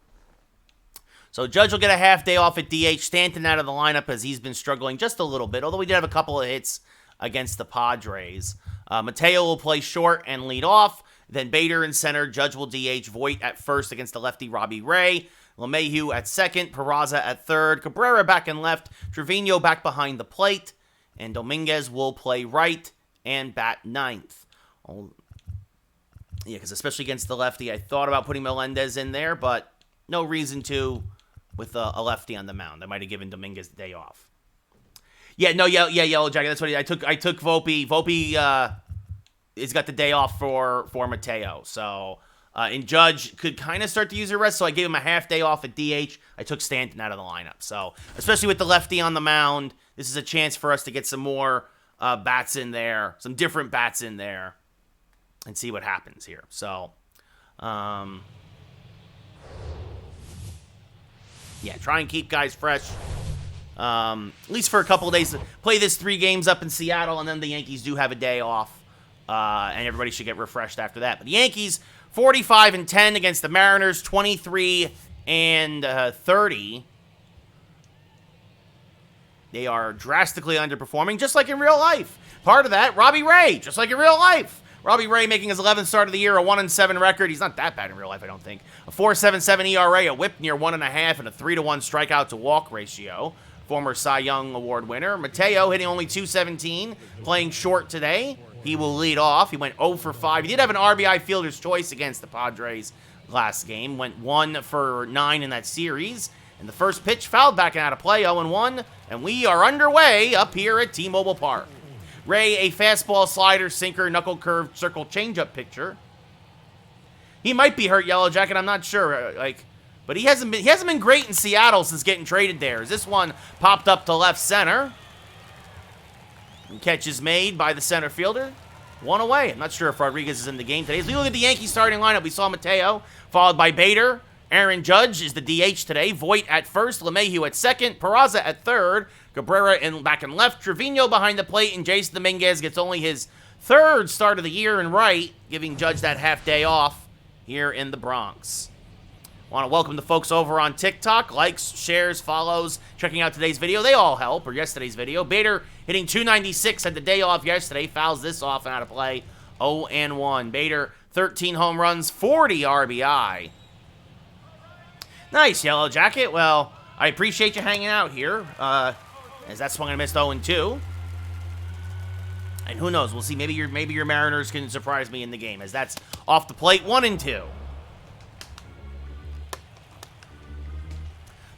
Judge will get a half day off at DH. Stanton out of the lineup as he's been struggling just a little bit, although we did have a couple of hits against the Padres. Mateo will play short and lead off. Then Bader in center. Judge will DH. Voit at first against the lefty Robbie Ray. LeMahieu at second. Peraza at third. Cabrera back and left. Trevino back behind the plate. And Dominguez will play right and bat 9th. Oh, yeah, because especially against the lefty, I thought about putting Melendez in there, but no reason to with a lefty on the mound. I might have given Dominguez the day off. Yeah, no, Yellow Jacket. That's what I took. I took Volpe. Volpe has got the day off for Mateo. So, and Judge could kind of start to use a rest, so I gave him a half day off at DH. I took Stanton out of the lineup. So, especially with the lefty on the mound, this is a chance for us to get some more bats in there, some different bats in there, and see what happens here. So, yeah, try and keep guys fresh. At least for a couple of days. Play this 3 games up in Seattle, and then the Yankees do have a day off, and everybody should get refreshed after that. But the Yankees, 45-10 against the Mariners, 23-30. They are drastically underperforming, just like in real life. Part of that, Robbie Ray, just like in real life. Robbie Ray making his 11th start of the year, a 1-7 record. He's not that bad in real life, I don't think. A 4.77 ERA, a whip near 1.5, and a 3-1 strikeout to walk ratio. Former Cy Young Award winner. Mateo hitting only .217, playing short today. He will lead off. He went 0 for 5. He did have an RBI fielder's choice against the Padres last game. Went 1 for 9 in that series. And the first pitch fouled back and out of play, 0-1. And we are underway up here at T-Mobile Park. Ray, a fastball, slider, sinker, knuckle curve, circle, changeup pitcher. He might be hurt, Yellow Jacket. I'm not sure. But he hasn't been great in Seattle since getting traded there. As this one popped up to left center. And catch is made by the center fielder. 1 away. I'm not sure if Rodriguez is in the game today. As we look at the Yankees starting lineup, we saw Mateo, followed by Bader. Aaron Judge is the DH today. Voit at first. LeMahieu at second. Peraza at third. Cabrera back and left. Trevino behind the plate. And Jason Dominguez gets only his 3rd start of the year in right, giving Judge that half day off here in the Bronx. Want to welcome the folks over on TikTok. Likes, shares, follows, checking out today's video. They all help, or yesterday's video. Bader hitting .296, had the day off yesterday. Fouls this off and out of play. 0-1. Bader, 13 home runs, 40 RBI. Nice, Yellow Jacket. Well, I appreciate you hanging out here. As that swung and missed 0-2. And who knows? We'll see. Maybe your Mariners can surprise me in the game, as that's off the plate 1-2.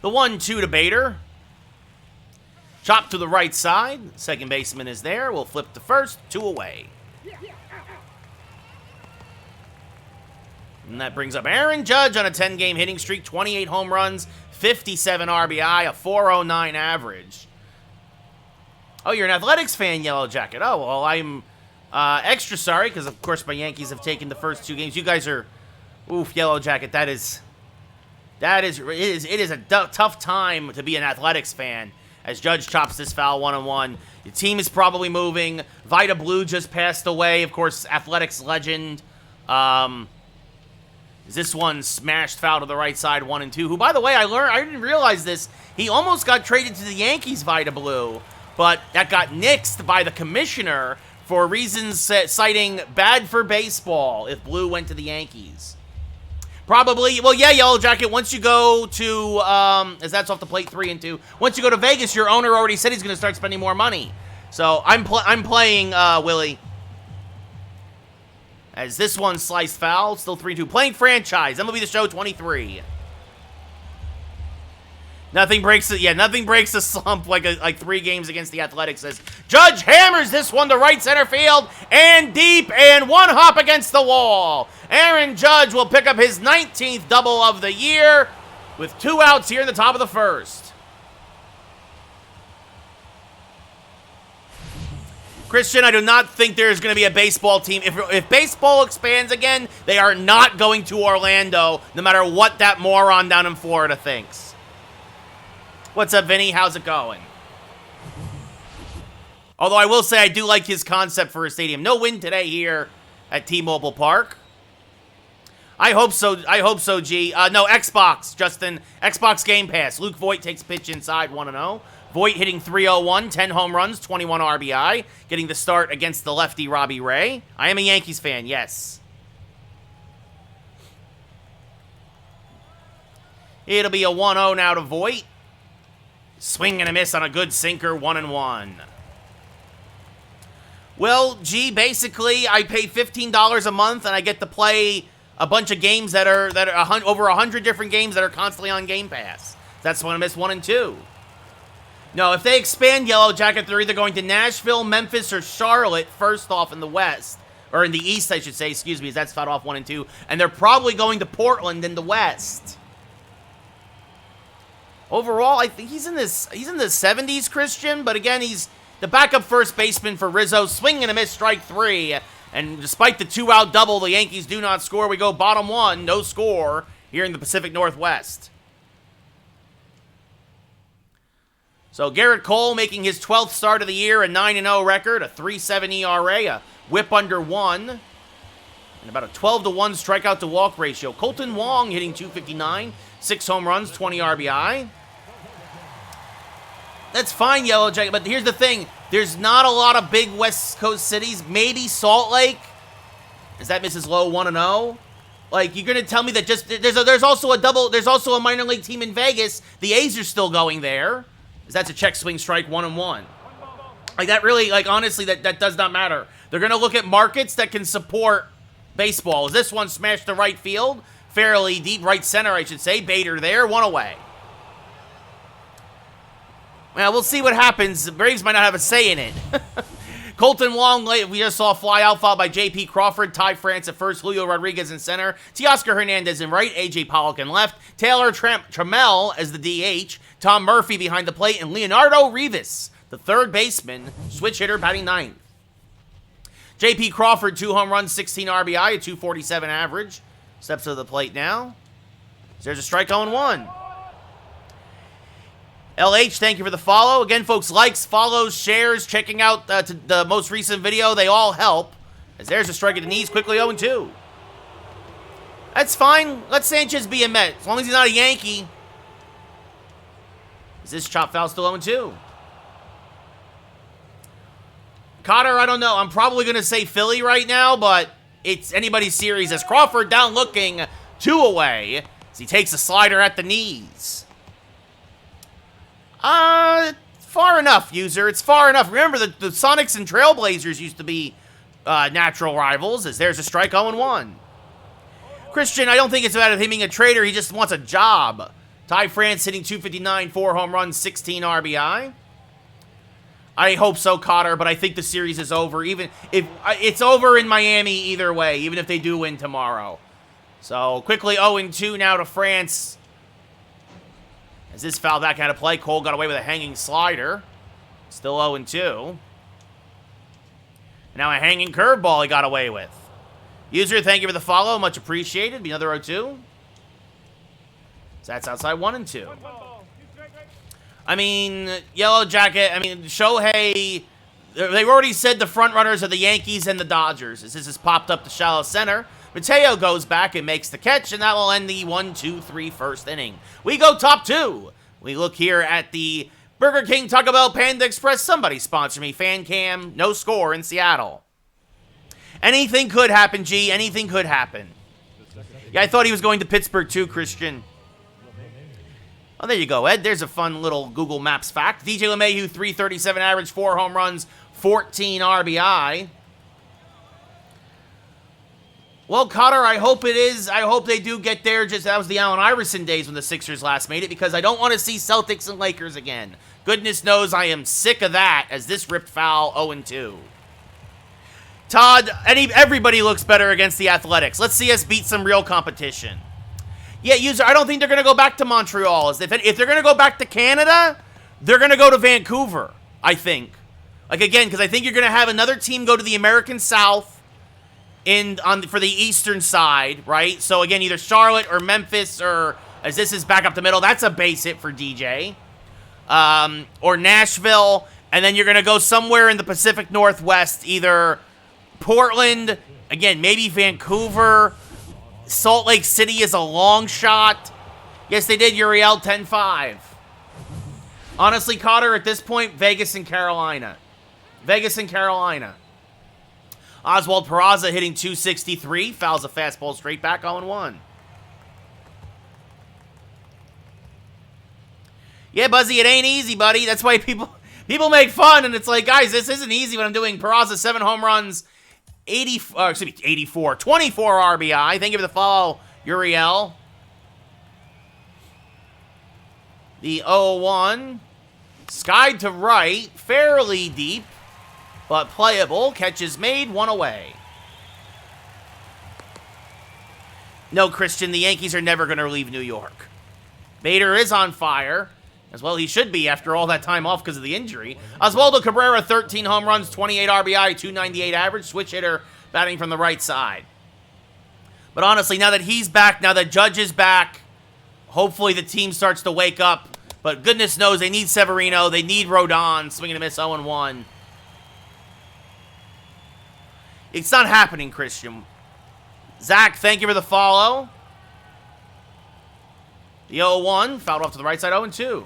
The 1-2 to Bader. Chop to the right side. Second baseman is there. We'll flip to first. 2 away. And that brings up Aaron Judge on a 10-game hitting streak. 28 home runs, 57 RBI, a 409 average. Oh, you're an Athletics fan, Yellow Jacket. Oh, well, I'm extra sorry because, of course, my Yankees have taken the first 2 games. You guys are, oof, Yellow Jacket. It is a tough time to be an Athletics fan as Judge chops this foul 1-1. The team is probably moving. Vida Blue just passed away. Of course, Athletics legend. This one smashed foul to the right side, 1-2. Who, by the way, I didn't realize this. He almost got traded to the Yankees, Vida Blue, but that got nixed by the commissioner for reasons citing bad for baseball if Blue went to the Yankees. Probably, well, yeah, Yellow Jacket, once you go to, as that's off the plate 3-2, once you go to Vegas, your owner already said he's going to start spending more money. So I'm playing Willie. As this one sliced foul, still 3-2. Playing franchise, MLB The Show 23. Nothing breaks the slump like 3 games against the Athletics. As Judge hammers this one to right center field and deep and 1 hop against the wall. Aaron Judge will pick up his 19th double of the year with 2 outs here in the top of the first. Christian, I do not think there's going to be a baseball team. If baseball expands again, they are not going to Orlando, no matter what that moron down in Florida thinks. What's up, Vinny? How's it going? Although I will say I do like his concept for a stadium. No wind today here at T-Mobile Park. I hope so, G. No, Xbox, Justin. Xbox Game Pass. Luke Voigt takes pitch inside, 1-0. Voigt hitting .301, 10 home runs, 21 RBI. Getting the start against the lefty Robbie Ray. I am a Yankees fan, yes. It'll be a 1-0 now to Voigt. Swing and a miss on a good sinker, 1-1. Well, G, basically, I pay $15 a month and I get to play a bunch of games that are over 100 different games that are constantly on Game Pass. That's when I miss 1 and 2. No, if they expand Yellow Jacket, they're either going to Nashville, Memphis, or Charlotte first off in the West. Or in the East, I should say, excuse me, as that's fought off 1 and 2. And they're probably going to Portland in the West. Overall, I think he's in the 70s, Christian. But again, he's the backup first baseman for Rizzo. Swing and a miss, strike 3. And despite the 2-out double, the Yankees do not score. We go bottom 1, no score here in the Pacific Northwest. So Gerrit Cole making his 12th start of the year, a 9-0 record, a 3.7 ERA, a whip under 1, and about a 12-1 strikeout to walk ratio. Colton Wong hitting .259, 6 home runs, 20 RBI. That's fine, Yellow Jacket, but here's the thing. There's not a lot of big West Coast cities. Maybe Salt Lake. Is that Mrs. Lowe 1-0? Like, you're going to tell me that just there's also a minor league team in Vegas. The A's are still going there. That's a check swing strike, 1-1. Like, that really, like, honestly, that does not matter. They're going to look at markets that can support baseball. Is this one smashed to right field? Fairly deep right center, I should say. Bader there, 1 away. Well, we'll see what happens. The Braves might not have a say in it. Colton Wong, we just saw fly out, followed by J.P. Crawford, Ty France at first, Julio Rodriguez in center, Teoscar Hernandez in right, A.J. Pollock in left, Taylor Trammell as the DH, Tom Murphy behind the plate, and Leonardo Rivas, the third baseman, switch hitter, batting 9th. J.P. Crawford, 2 home runs, 16 RBI, a .247 average. Steps to the plate now. There's a strike 0-1. LH, thank you for the follow. Again, folks, likes, follows, shares, checking out the most recent video. They all help. As there's a strike at the knees, quickly 0-2. That's fine. Let Sanchez be a Met. As long as he's not a Yankee. Is this chop foul still 0-2? Cotter, I don't know. I'm probably going to say Philly right now, but it's anybody's series as Crawford down looking, 2 away. As he takes a slider at the knees. Far enough, user. It's far enough. Remember, the Sonics and Trailblazers used to be natural rivals, as there's a strike 0-1. Christian, I don't think it's about him being a trader. He just wants a job. Ty France hitting 259, 4 home runs, 16 RBI. I hope so, Cotter, but I think the series is over. Even if it's over in Miami either way, even if they do win tomorrow. So quickly 0-2 now to France. As this foul back out of play, Cole got away with a hanging slider. Still 0-2. Now a hanging curveball he got away with. User, thank you for the follow. Much appreciated. Be another 0-2. So that's outside 1-2. I mean, Yellow Jacket, I mean, Shohei, they've already said the front runners are the Yankees and the Dodgers. As this has popped up to shallow center, Mateo goes back and makes the catch, and that will end the 1-2-3 first inning. We go top 2. We look here at the Burger King, Taco Bell, Panda Express. Somebody sponsor me. Fan cam, no score in Seattle. Anything could happen, G. Anything could happen. Yeah, I thought he was going to Pittsburgh too, Christian. Oh, there you go, Ed. There's a fun little Google Maps fact. DJ LeMahieu, 337 average, 4 home runs, 14 RBI. Well, Cotter, I hope it is. I hope they do get there. That was the Allen Iverson days when the Sixers last made it, because I don't want to see Celtics and Lakers again. Goodness knows I am sick of that, as this ripped foul 0-2. Todd, everybody looks better against the Athletics. Let's see us beat some real competition. Yeah, User, I don't think they're going to go back to Montreal. If they're going to go back to Canada, they're going to go to Vancouver, I think. Like, again, because I think you're going to have another team go to the American South for the eastern side, right? So, again, either Charlotte or Memphis, or as this is back up the middle, that's a base hit for DJ. Or Nashville, and then you're going to go somewhere in the Pacific Northwest, either Portland, again, maybe Vancouver. Salt Lake City is a long shot. Yes, they did, Uriel, 10-5. Honestly, Cotter, at this point, Vegas and Carolina. Vegas and Carolina. Oswald Peraza hitting 263. Fouls a fastball straight back, 0-1. Yeah, Buzzy, it ain't easy, buddy. That's why people make fun, and it's like, guys, this isn't easy when I'm doing Peraza, 7 home runs, 24 RBI. Thank you for the follow, Uriel. The 0-1. Skied to right, fairly deep, but playable. Catch is made, 1 away. No, Christian, the Yankees are never going to leave New York. Bader is on fire. As well, he should be after all that time off because of the injury. Oswaldo Cabrera, 13 home runs, 28 RBI, 298 average. Switch hitter, batting from the right side. But honestly, now that he's back, now that Judge is back, hopefully the team starts to wake up. But goodness knows they need Severino. They need Rodon. Swing and a miss, 0-1. It's not happening, Christian. Zach, thank you for the follow. The 0-1, fouled off to the right side, 0-2.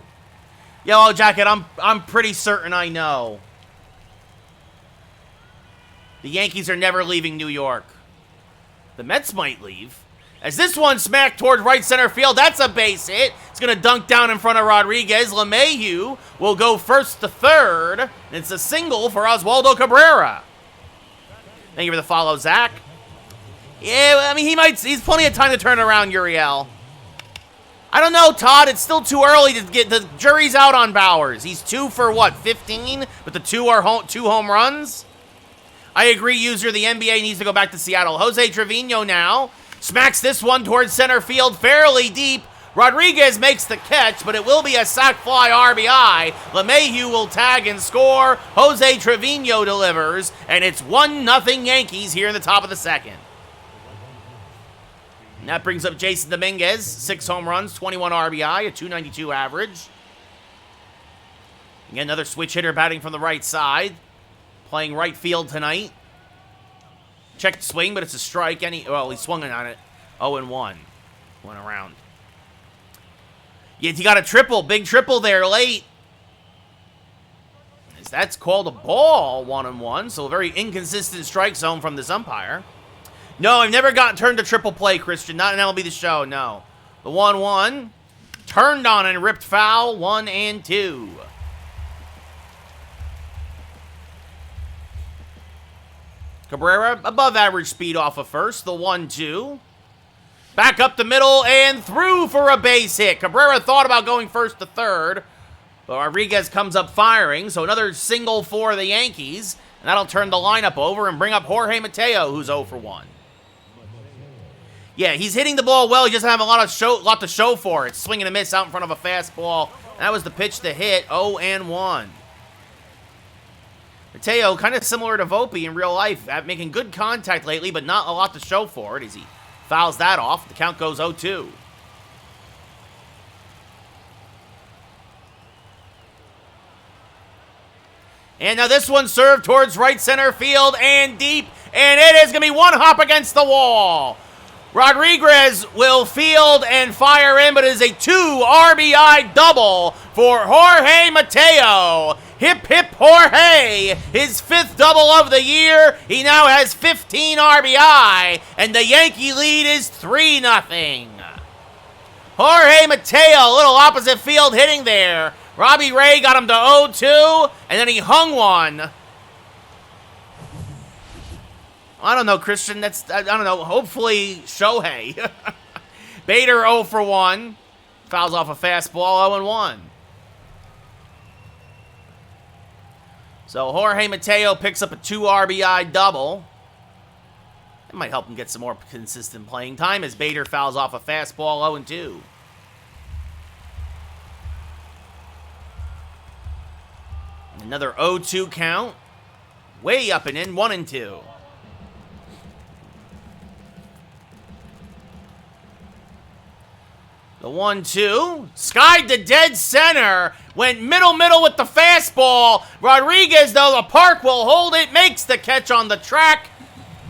Yellow Jacket, I'm pretty certain I know. The Yankees are never leaving New York. The Mets might leave. As this one smacked towards right center field, that's a base hit. It's going to dunk down in front of Rodriguez. LeMahieu will go first to third. And it's a single for Oswaldo Cabrera. Thank you for the follow, Zach. Yeah, I mean, he's plenty of time to turn around, Uriel. I don't know, Todd. It's still too early to get the jury's out on Bowers. He's 2 for what, 15? But the 2 are 2 home runs. I agree, User. The NBA needs to go back to Seattle. Jose Trevino now smacks this one towards center field, fairly deep. Rodriguez makes the catch, but it will be a sac fly RBI. LeMahieu will tag and score. Jose Trevino delivers, and it's 1-0 Yankees here in the top of the second. And that brings up Jason Dominguez, 6 home runs, 21 RBI, a 292 average. Again, another switch hitter batting from the right side. Playing right field tonight. Checked swing, but it's a strike. He swung on it. 0-1. Went around. Yeah, he got a triple. Big triple there late. That's called a ball, 1-1. So a very inconsistent strike zone from this umpire. No, I've never gotten turned to triple play, Christian. Not in MLB The Show, no. The 1-1. Turned on and ripped foul. 1-2. Cabrera, above average speed off of first. The 1-2. Back up the middle and through for a base hit. Cabrera thought about going first to third, but Rodriguez comes up firing, so another single for the Yankees, and that'll turn the lineup over and bring up Jorge Mateo, who's 0 for 1. Yeah, he's hitting the ball well. He doesn't have a lot to show for it. Swing and a miss out in front of a fastball. That was the pitch to hit. 0-1. Mateo, kind of similar to Volpe in real life, making good contact lately, but not a lot to show for it as he fouls that off. The count goes 0-2. And now this one served towards right center field and deep, and it is going to be one hop against the wall. Rodriguez will field and fire in, but it is a 2 RBI double for Jorge Mateo. Hip, hip, Jorge, his 5th double of the year. He now has 15 RBI, and the Yankee lead is 3-0. Jorge Mateo, a little opposite field hitting there. Robbie Ray got him to 0-2, and then he hung one. I don't know, Christian. I don't know. Hopefully, Shohei. Bader 0 for 1. Fouls off a fastball, 0-1. So Jorge Mateo picks up a 2 RBI double. It might help him get some more consistent playing time as Bader fouls off a fastball, 0-2. Another 0-2 count. Way up and in, 1-2. The 1-2, skied to dead center, went middle with the fastball. Rodriguez, though, the park will hold it, makes the catch on the track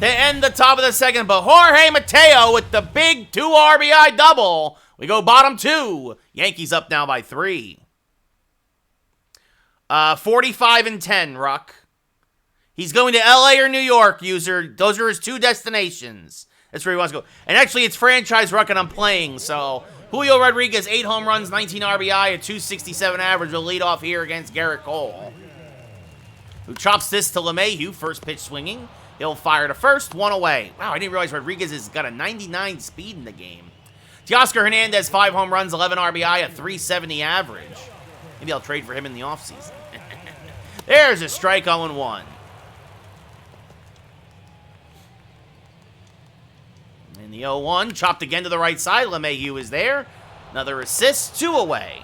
to end the top of the second. But Jorge Mateo with the big 2 RBI double. We go bottom 2. Yankees up now by 3. 45-10, Ruck. He's going to LA or New York, user. Those are his 2 destinations. That's where he wants to go. And actually, it's franchise Ruck and I'm playing, so Julio Rodriguez, 8 home runs, 19 RBI, a 267 average will lead off here against Gerrit Cole, who chops this to LeMahieu, first pitch swinging. He'll fire to first, 1 away. Wow, I didn't realize Rodriguez has got a 99 speed in the game. Teoscar Hernandez, 5 home runs, 11 RBI, a 370 average. Maybe I'll trade for him in the offseason. There's a strike, 0-1. And the 0-1, chopped again to the right side. LeMahieu is there. Another assist, 2 away.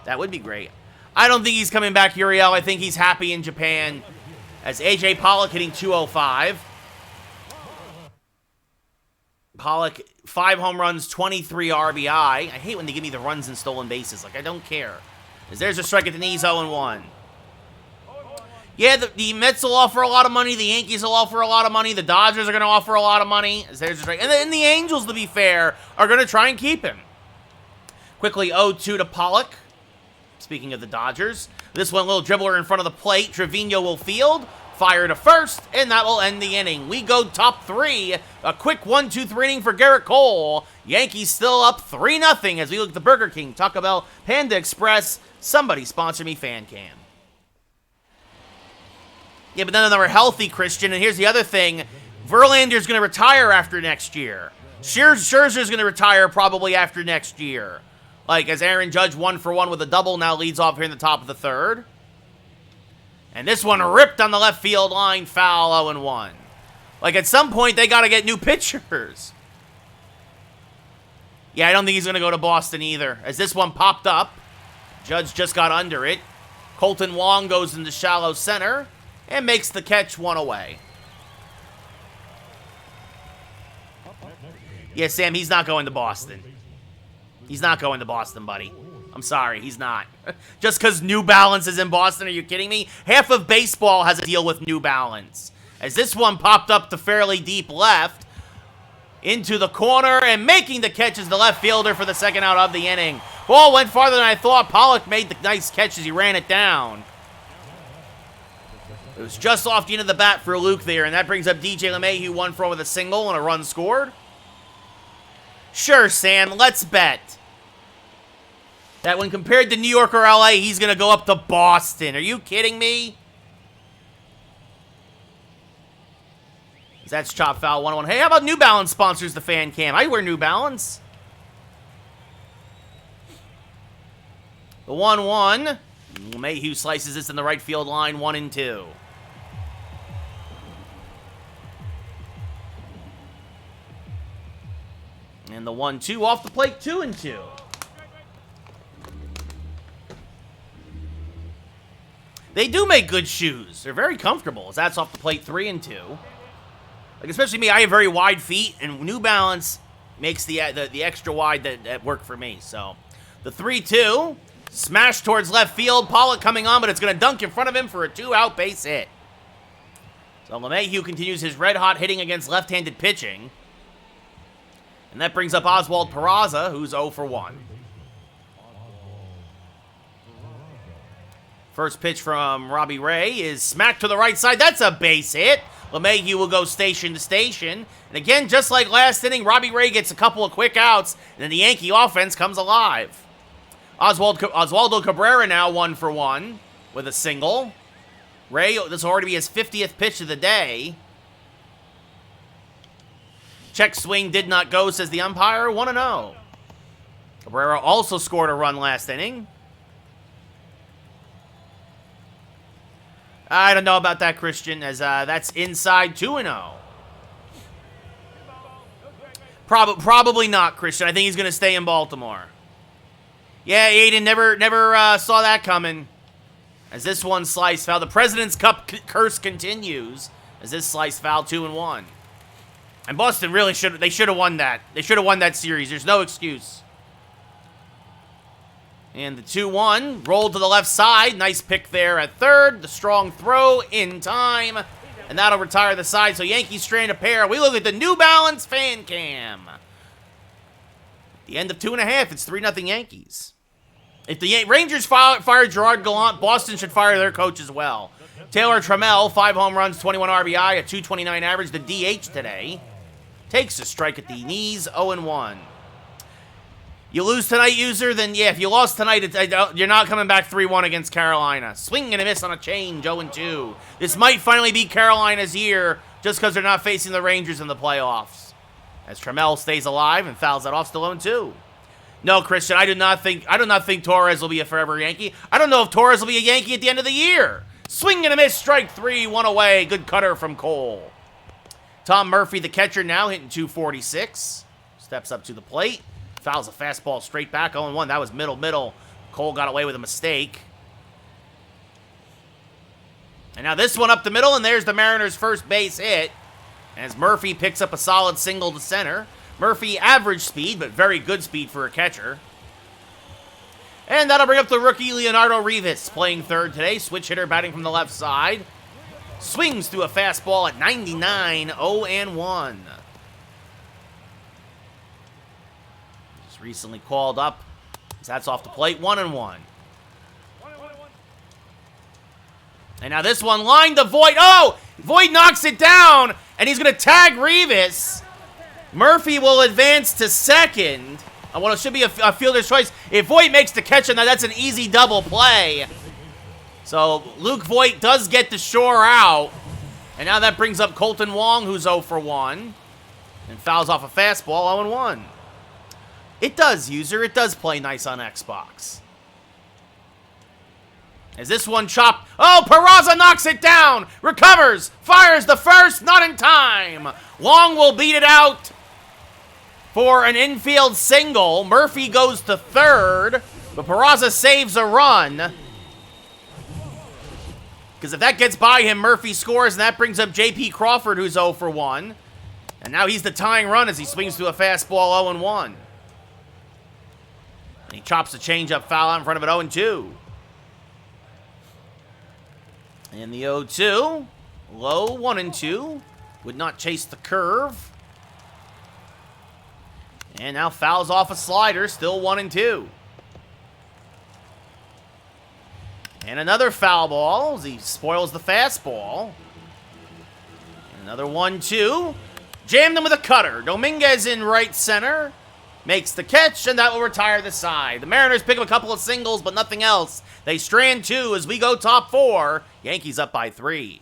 That would be great. I don't think he's coming back, Uriel. I think he's happy in Japan. As A.J. Pollock hitting 205. Pollock, 5 home runs, 23 RBI. I hate when they give me the runs and stolen bases. Like, I don't care. As there's a strike at the knees, 0-1. Yeah, the Mets will offer a lot of money. The Yankees will offer a lot of money. The Dodgers are going to offer a lot of money. As there's a strike. And then the Angels, to be fair, are going to try and keep him. Quickly, 0-2 to Pollock. Speaking of the Dodgers. This one, little dribbler in front of the plate. Trevino will field. Fire to first, and that will end the inning. We go top 3. A quick 1-2-3 inning for Gerrit Cole. Yankees still up 3-0 as we look at the Burger King, Taco Bell, Panda Express. Somebody sponsor me, FanCam. Yeah, but none of them are healthy, Christian. And here's the other thing. Verlander's going to retire after next year. Scherzer's going to retire probably after next year. Like, as Aaron Judge 1 for 1 with a double now leads off here in the top of the 3rd. And this one ripped on the left field line, foul, 0-1. Like, at some point, they got to get new pitchers. Yeah, I don't think he's going to go to Boston either. As this one popped up, Judge just got under it. Colton Wong goes into shallow center and makes the catch, 1 away. Yeah, Sam, he's not going to Boston. He's not going to Boston, buddy. I'm sorry, he's not. Just because New Balance is in Boston, are you kidding me? Half of baseball has a deal with New Balance. As this one popped up to fairly deep left, into the corner, and making the catch is the left fielder for the second out of the inning. Ball went farther than I thought. Pollock made the nice catch as he ran it down. It was just off the end of the bat for Luke there, and that brings up DJ LeMahieu 1 for 1 with a single and a run scored. Sure, Sam, let's bet that when compared to New York or LA, he's going to go up to Boston. Are you kidding me? That's chop foul 1-1. Hey, how about New Balance sponsors the fan cam? I wear New Balance. The 1-1. Mayhew slices this in the right field line, 1-2. And the 1-2 off the plate, 2-2. They do make good shoes. They're very comfortable. As that's off the plate, 3-2. Like, especially me, I have very wide feet, and New Balance makes the extra wide that work for me. So, the 3-2. Smash towards left field. Pollock coming on, but it's going to dunk in front of him for a 2-out base hit. So LeMahieu continues his red-hot hitting against left-handed pitching. And that brings up Oswald Peraza, who's 0 for 1. First pitch from Robbie Ray is smacked to the right side. That's a base hit. LeMahieu will go station to station. And again, just like last inning, Robbie Ray gets a couple of quick outs, and then the Yankee offense comes alive. Oswaldo Cabrera now 1 for 1 with a single. Ray, this will already be his 50th pitch of the day. Check swing did not go, says the umpire, 1-0. Cabrera also scored a run last inning. I don't know about that, Christian, as that's inside 2-0. Probably not, Christian. I think he's going to stay in Baltimore. Yeah, Aiden never saw that coming. As this one slice foul. The President's Cup curse continues. As this slice foul 2-1. And Boston really should have won that. They should have won that series. There's no excuse. And the 2-1 rolled to the left side. Nice pick there at third. The strong throw in time. And that'll retire the side. So Yankees strand a pair. We look at the New Balance fan cam. The end of 2.5. It's 3-0 Yankees. If the Rangers fire Gerard Gallant, Boston should fire their coach as well. Taylor Trammell, 5 home runs, 21 RBI, a 229 average, the DH today. Takes a strike at the knees, 0-1. You lose tonight, user, then yeah, if you lost tonight, you're not coming back 3-1 against Carolina. Swing and a miss on a change, 0-2. This might finally be Carolina's year just because they're not facing the Rangers in the playoffs. As Trammell stays alive and fouls that off, still 0-2. No, Christian, I do not think Torres will be a forever Yankee. I don't know if Torres will be a Yankee at the end of the year. Swing and a miss, strike 3, 1 away. Good cutter from Cole. Tom Murphy, the catcher, now hitting 246. Steps up to the plate. Fouls a fastball straight back, 0-1. That was middle. Cole got away with a mistake. And now this one up the middle, and there's the Mariners' first base hit. As Murphy picks up a solid single to center. Murphy, average speed, but very good speed for a catcher. And that'll bring up the rookie Leonardo Rivas, playing third today. Switch hitter batting from the left side. Swings through a fastball at 99, 0-1. Just recently called up. That's off the plate, 1-1. And now this one lined to Voit. Oh! Voit knocks it down, and he's going to tag Rivas. Murphy will advance to second. Well, it should be a fielder's choice. If Voit makes the catch, now that's an easy double play. So Luke Voit does get the shore out. And now that brings up Colton Wong, who's 0 for 1. And fouls off a fastball, 0-1. It does, user. It does play nice on Xbox. As this one chopped. Oh, Peraza knocks it down. Recovers. Fires the first. Not in time. Wong will beat it out for an infield single. Murphy goes to third. But Peraza saves a run. Because if that gets by him, Murphy scores. And that brings up J.P. Crawford, who's 0 for 1. And now he's the tying run as he swings through a fastball, 0-1. And he chops the changeup foul out in front of it, 0-2. And the 0-2, low, 1-2, would not chase the curve. And now fouls off a slider, still 1-2. And another foul ball as he spoils the fastball. Another 1-2, jammed him with a cutter. Dominguez in right center, makes the catch, and that will retire the side. The Mariners pick up a couple of singles, but nothing else. They strand 2 as we go top 4. Yankees up by 3.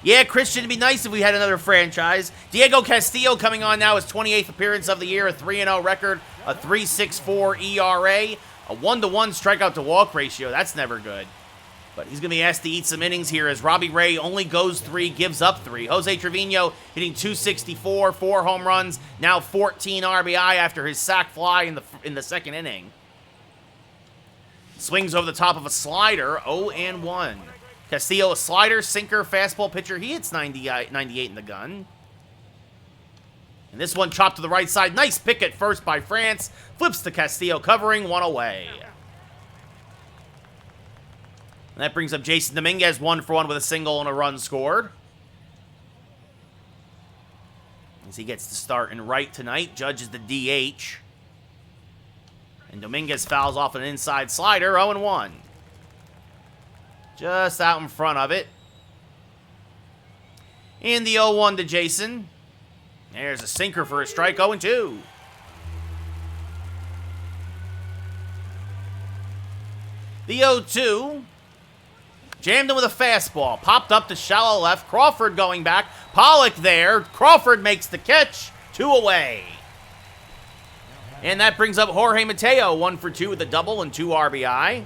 Yeah, Christian, it'd be nice if we had another franchise. Diego Castillo coming on now, his 28th appearance of the year, a 3-0 record, a 3.64 ERA, a 1-to-1 strikeout-to-walk ratio. That's never good. But he's going to be asked to eat some innings here as Robbie Ray only goes 3, gives up 3. Jose Trevino hitting 264, 4 home runs, now 14 RBI after his sac fly in the second inning. Swings over the top of a slider, 0-1. Castillo, a slider, sinker, fastball pitcher. He hits 98 in the gun. And this one chopped to the right side. Nice pick at first by France. Flips to Castillo, covering, 1 away. And that brings up Jason Dominguez, 1 for 1 with a single and a run scored. As he gets to start in right tonight, Judge is the DH. And Dominguez fouls off an inside slider, 0-1. Just out in front of it. And the 0-1 to Jason. There's a sinker for a strike, 0-2. The 0-2. Jammed him with a fastball. Popped up to shallow left. Crawford going back. Pollock there. Crawford makes the catch. 2 away. And that brings up Jorge Mateo, 1 for 2 with a double and 2 RBI.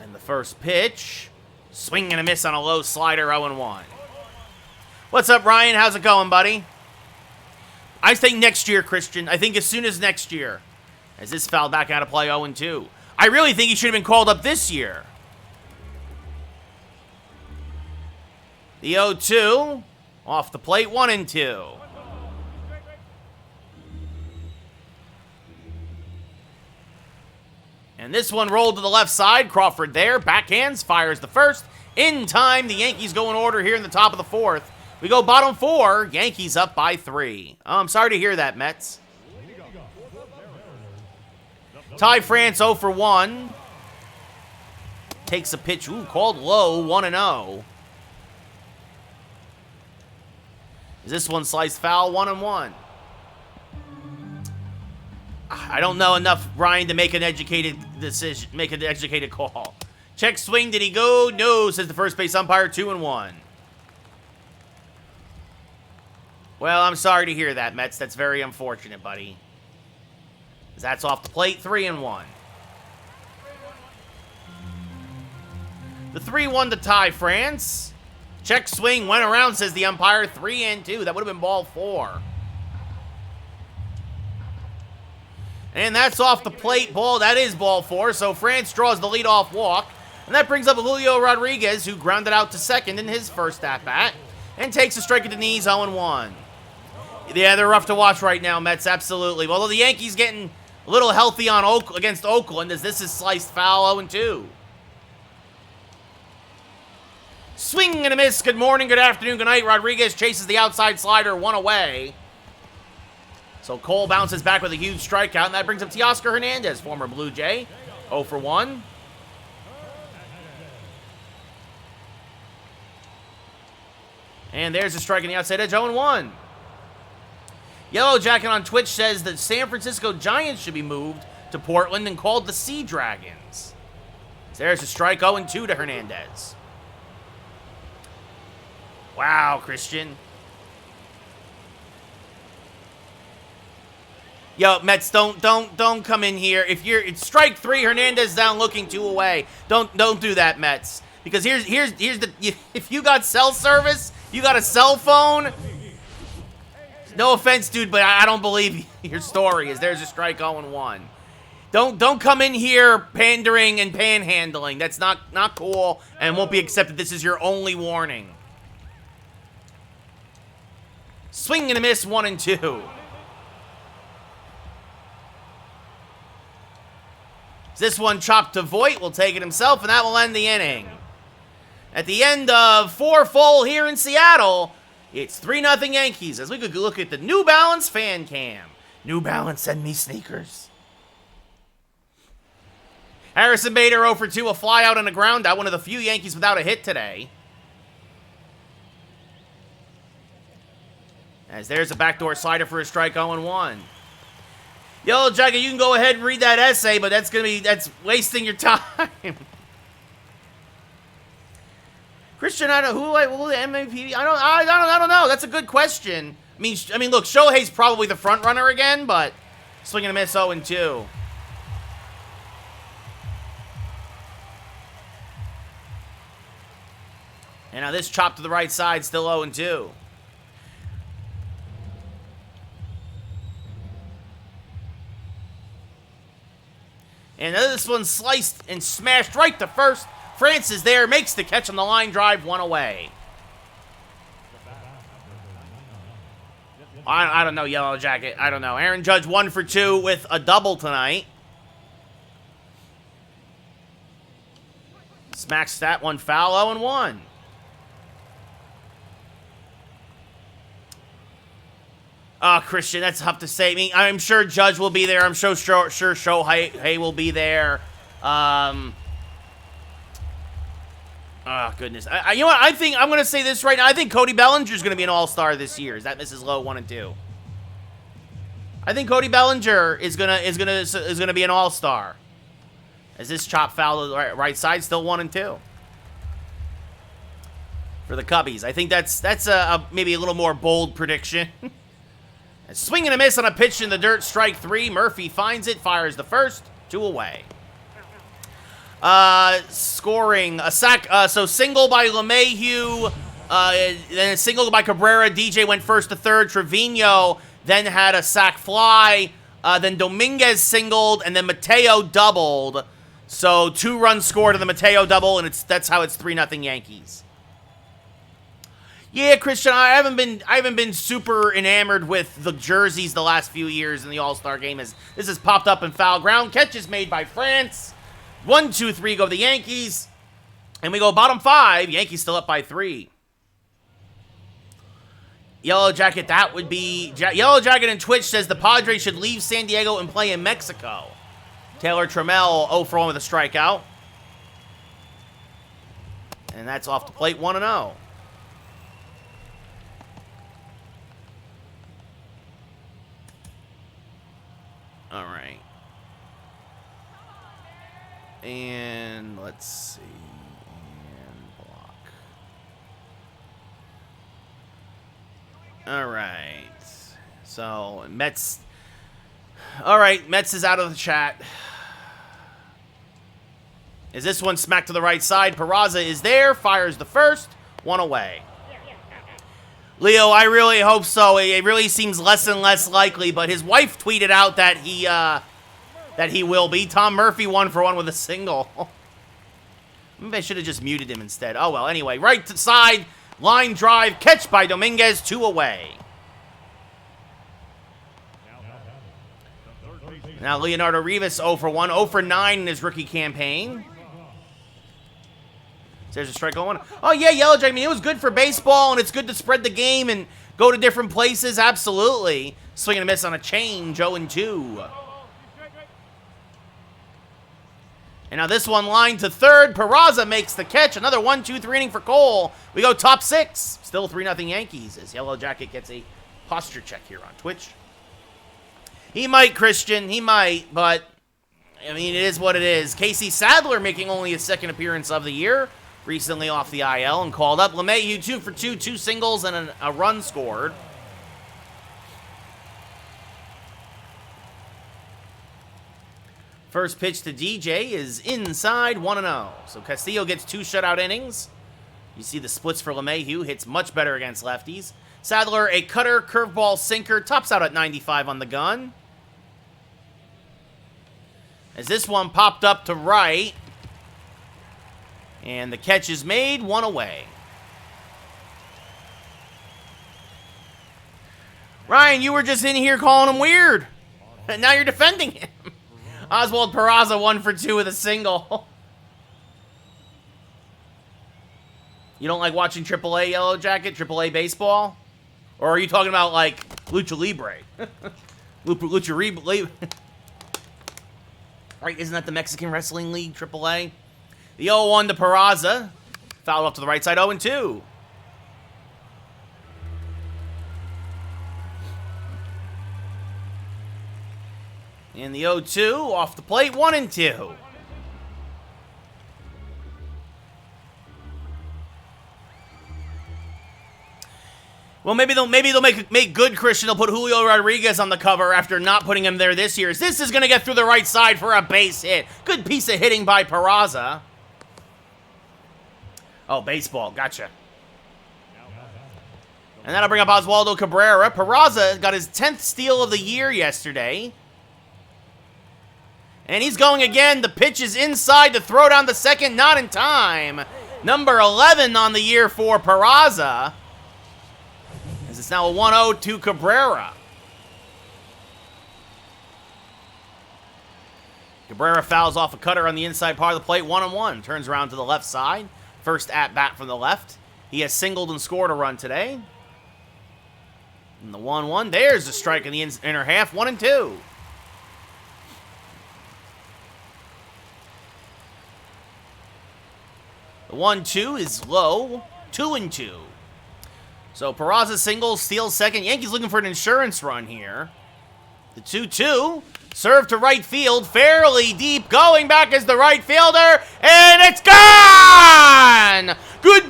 And the first pitch, swing and a miss on a low slider, 0-1. What's up, Ryan? How's it going, buddy? I think next year, Christian. I think as soon as next year. As this fouled back out of play, 0-2. I really think he should have been called up this year. The 0-2. Off the plate, 1-2. And this one rolled to the left side. Crawford there. Backhands. Fires the first. In time, the Yankees go in order here in the top of the 4th. We go bottom 4. Yankees up by 3. Oh, I'm sorry to hear that, Mets. Ty France 0 for 1. Takes a pitch. Ooh, called low. 1-0. Is this one sliced foul? 1-1. I don't know enough, Ryan, to make an educated decision, make an educated call. Check swing. Did he go? No, says the first base umpire. 2-1. Well, I'm sorry to hear that, Mets. That's very unfortunate, buddy. That's off the plate. 3-1. The 3-1 to Ty France. Check swing, went around, says the umpire. 3-2. That would have been ball 4. And that's off the plate ball. That is ball 4. So France draws the leadoff walk. And that brings up Julio Rodriguez, who grounded out to second in his first at-bat. And takes a strike at the knees, 0-1. Yeah, they're rough to watch right now, Mets, absolutely. Although the Yankees getting a little healthy on against Oakland, as this is sliced foul, 0-2. Swing and a miss. Good morning, good afternoon, good night. Rodriguez chases the outside slider, 1 away. So Cole bounces back with a huge strikeout, and that brings up Teoscar Hernandez, former Blue Jay, 0 for 1. And there's a strike in the outside edge, 0-1. Yellow Jacket on Twitch says that San Francisco Giants should be moved to Portland and called the Sea Dragons. There's a strike, 0-2 to Hernandez. Wow, Christian. Yo, Mets, don't come in here. If it's strike 3, Hernandez down, looking 2 away. Don't do that, Mets. Because here's the if you got cell service, you got a cell phone. No offense, dude, but I don't believe your story. There's a strike, 0-1. Don't come in here pandering and panhandling. That's not cool and won't be accepted. This is your only warning. Swing and a miss, 1-2. This one chopped to Voit, will take it himself, and that will end the inning. At the end of 4 full here in Seattle, it's 3-0 Yankees, as we could look at the New Balance fan cam. New Balance, send me sneakers. Harrison Bader 0 for 2, a fly out on the ground out, one of the few Yankees without a hit today. As there's a backdoor slider for a strike, 0-1. Yellow Jacket, you can go ahead and read that essay, but that's wasting your time. Christian, I don't who the MVP. I don't know. That's a good question. I mean, look, Shohei's probably the front runner again, but swing and a miss 0-2. And now this chop to the right side, still 0-2. And this one sliced and smashed right to first. France is there, makes the catch on the line drive, one away. I don't know, Yellow Jacket. I don't know. Aaron Judge 1 for 2 with a double tonight. Smacks that one foul, 0-1. Oh, Christian, that's tough to say. I mean, I'm sure Judge will be there. I'm sure Shohei will be there. Oh, goodness. You know what? I think I'm going to say this right now. I think Cody Bellinger's going to be an all-star this year. Is that Mrs. Lowe 1-2? I think Cody Bellinger is gonna be an all-star. As this chop foul to the right side, still 1-2 for the Cubbies. I think that's maybe a little more bold prediction. A swing and a miss on a pitch in the dirt, strike 3. Murphy finds it, fires the first, 2 away. Scoring a sack, so single by LeMahieu, then a single by Cabrera. DJ went first to third. Trevino then had a sack fly. Then Dominguez singled, and then Mateo doubled. So 2 runs scored on the Mateo double, and that's how it's 3-0 Yankees. Yeah, Christian, I haven't been super enamored with the jerseys the last few years in the All-Star game. As this has popped up in foul ground. Catches made by France. 1, 2, 3 go the Yankees. And we go bottom 5. Yankees still up by 3. Yellow Jacket, that would be... Yellow Jacket in Twitch says the Padres should leave San Diego and play in Mexico. Taylor Trammell 0 for 1 with a strikeout. And that's off the plate, 1-0. All right. And let's see. And block. All right. So, Mets. All right, Mets is out of the chat. Is this one smacked to the right side? Peraza is there, fires the first, 1 away. Leo, I really hope so. It really seems less and less likely, but his wife tweeted out that he will be. Tom Murphy 1 for 1 with a single. Maybe I should have just muted him instead. Oh, well, anyway. Right to side, line drive, catch by Dominguez, 2 away. Now Leonardo Rivas 0 for 1, 0 for 9 in his rookie campaign. There's a strike going. Oh, yeah, Yellow Jacket. I mean, it was good for baseball, and it's good to spread the game and go to different places. Absolutely. Swing and a miss on a change, 0-2. And now this one line to third. Peraza makes the catch. Another 1-2-3 inning for Cole. We go top 6. Still 3-0 Yankees as Yellow Jacket gets a posture check here on Twitch. He might, Christian. He might, but, I mean, it is what it is. Casey Sadler making only his 2nd appearance of the year. Recently off the IL and called up. LeMahieu 2 for 2, 2 singles and a run scored. First pitch to DJ is inside, 1-0. So Castillo gets 2 shutout innings. You see the splits for LeMahieu. Hits much better against lefties. Sadler, a cutter, curveball, sinker. Tops out at 95 on the gun. As this one popped up to right. And the catch is made, 1 away. Ryan, you were just in here calling him weird. And now you're defending him. Oswald Peraza 1 for 2 with a single. You don't like watching AAA Yellow Jacket, AAA baseball? Or are you talking about, like, Lucha Libre? Lucha Libre. Right, isn't that the Mexican Wrestling League, AAA? The 0-1 to Peraza. Fouled off to the right side, 0-2. And the 0-2 off the plate, 1-2. Well, maybe they'll make good Christian. They'll put Julio Rodriguez on the cover after not putting him there this year. This is going to get through the right side for a base hit. Good piece of hitting by Peraza. Oh, baseball. Gotcha. And that'll bring up Oswaldo Cabrera. Peraza got his 10th steal of the year yesterday. And he's going again. The pitch is inside to throw down the second. Not in time. Number 11 on the year for Peraza. As it's now a 1-0 to Cabrera. Cabrera fouls off a cutter on the inside part of the plate. 1-1. Turns around to the left side. First at-bat from the left. He has singled and scored a run today. And the 1-1. There's a strike in the inner half. 1-2. The 1-2 is low. 2-2. So Peraza singles, steals second. Yankees looking for an insurance run here. The 2-2. Serve to right field. Fairly deep. Going back as the right fielder. And it's gone! Goodbye,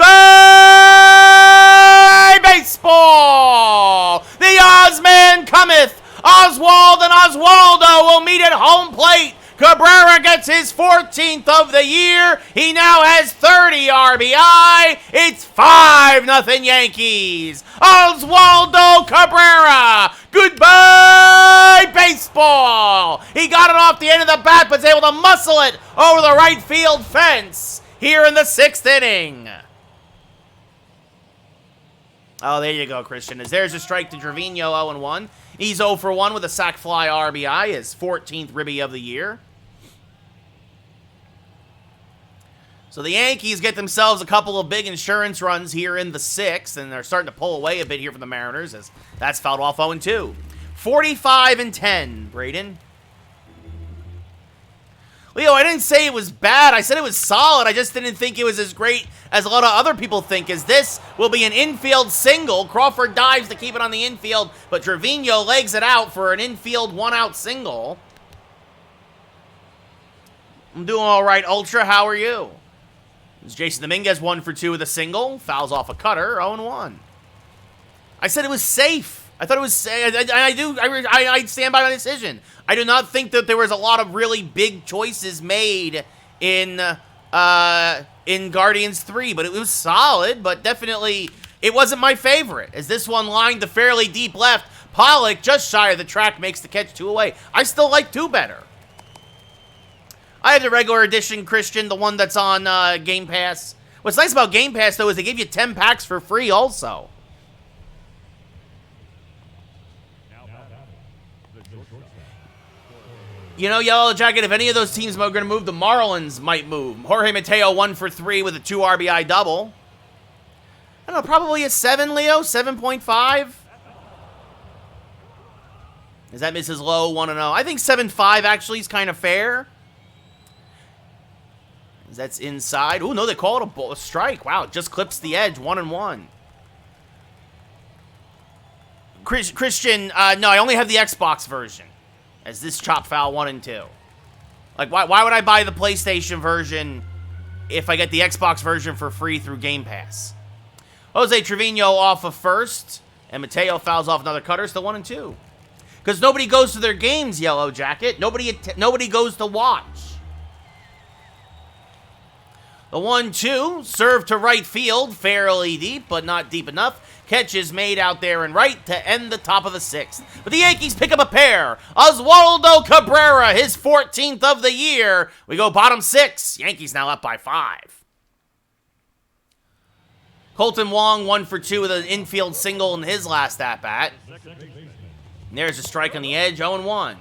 baseball! The Ozman cometh. Oswald and Oswaldo will meet at home plate. Cabrera gets his 14th of the year. He now has 30 RBI. It's 5-0 Yankees. Oswaldo Cabrera. Goodbye, baseball. He got it off the end of the bat, but was able to muscle it over the right field fence here in the 6th inning. Oh, there you go, Christian. As there's a strike to Trevino, 0-1. He's 0 for 1 with a sac fly RBI, his 14th ribby of the year. So the Yankees get themselves a couple of big insurance runs here in the 6th, and they're starting to pull away a bit here from the Mariners, as that's fouled off 0-2. 45-10, Braden. Leo, I didn't say it was bad. I said it was solid. I just didn't think it was as great as a lot of other people think, as this will be an infield single. Crawford dives to keep it on the infield, but Trevino legs it out for an infield one-out single. I'm doing all right, Ultra. How are you? It's Jason Dominguez 1 for 2 with a single. Fouls off a cutter, 0-1. I said it was safe. I thought it was. I stand by my decision. I do not think that there was a lot of really big choices made in Guardians 3, but it was solid. But definitely, it wasn't my favorite. As this one lined to fairly deep left, Pollock just shy of the track makes the catch 2 away. I still like 2 better. I have the regular edition, Christian, the one that's on Game Pass. What's nice about Game Pass though is they give you 10 packs for free also. You know, Yellow Jacket, if any of those teams are going to move, the Marlins might move. Jorge Mateo 1 for 3 with a 2 RBI double. I don't know, probably a 7, Leo? 7.5? Is that Mrs. Low 1-0? I think 7.5 actually is kind of fair. That's inside. Oh, no, they call it a strike. Wow, it just clips the edge. 1-1. Christian, no, I only have the Xbox version. As this chop foul 1-2. Like, why would I buy the PlayStation version if I get the Xbox version for free through Game Pass? Jose Trevino off of first, and Mateo fouls off another cutter, still 1-2. Because nobody goes to their games, Yellow Jacket. Nobody goes to watch. The 1-2, serve to right field, fairly deep, but not deep enough. Catch is made out there and right to end the top of the 6th. But the Yankees pick up a pair. Oswaldo Cabrera, his 14th of the year. We go bottom 6. Yankees now up by 5. Colton Wong 1 for 2 with an infield single in his last at-bat. And there's a strike on the edge, 0-1.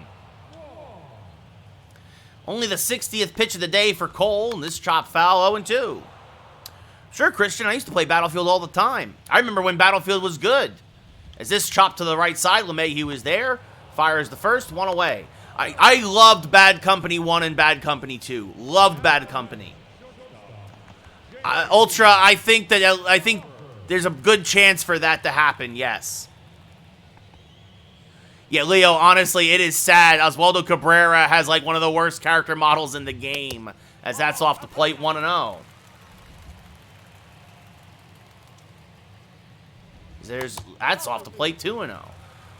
Only the 60th pitch of the day for Cole, and this chop foul, 0-2. Sure, Christian, I used to play Battlefield all the time. I remember when Battlefield was good. As this chop to the right side, LeMahieu was there. Fires the first, 1 away. I loved Bad Company 1 and Bad Company 2. Loved Bad Company. Ultra, I think there's a good chance for that to happen, yes. Yeah, Leo, honestly, it is sad. Oswaldo Cabrera has like one of the worst character models in the game, as that's off the plate, 1-0. That's off the plate 2-0.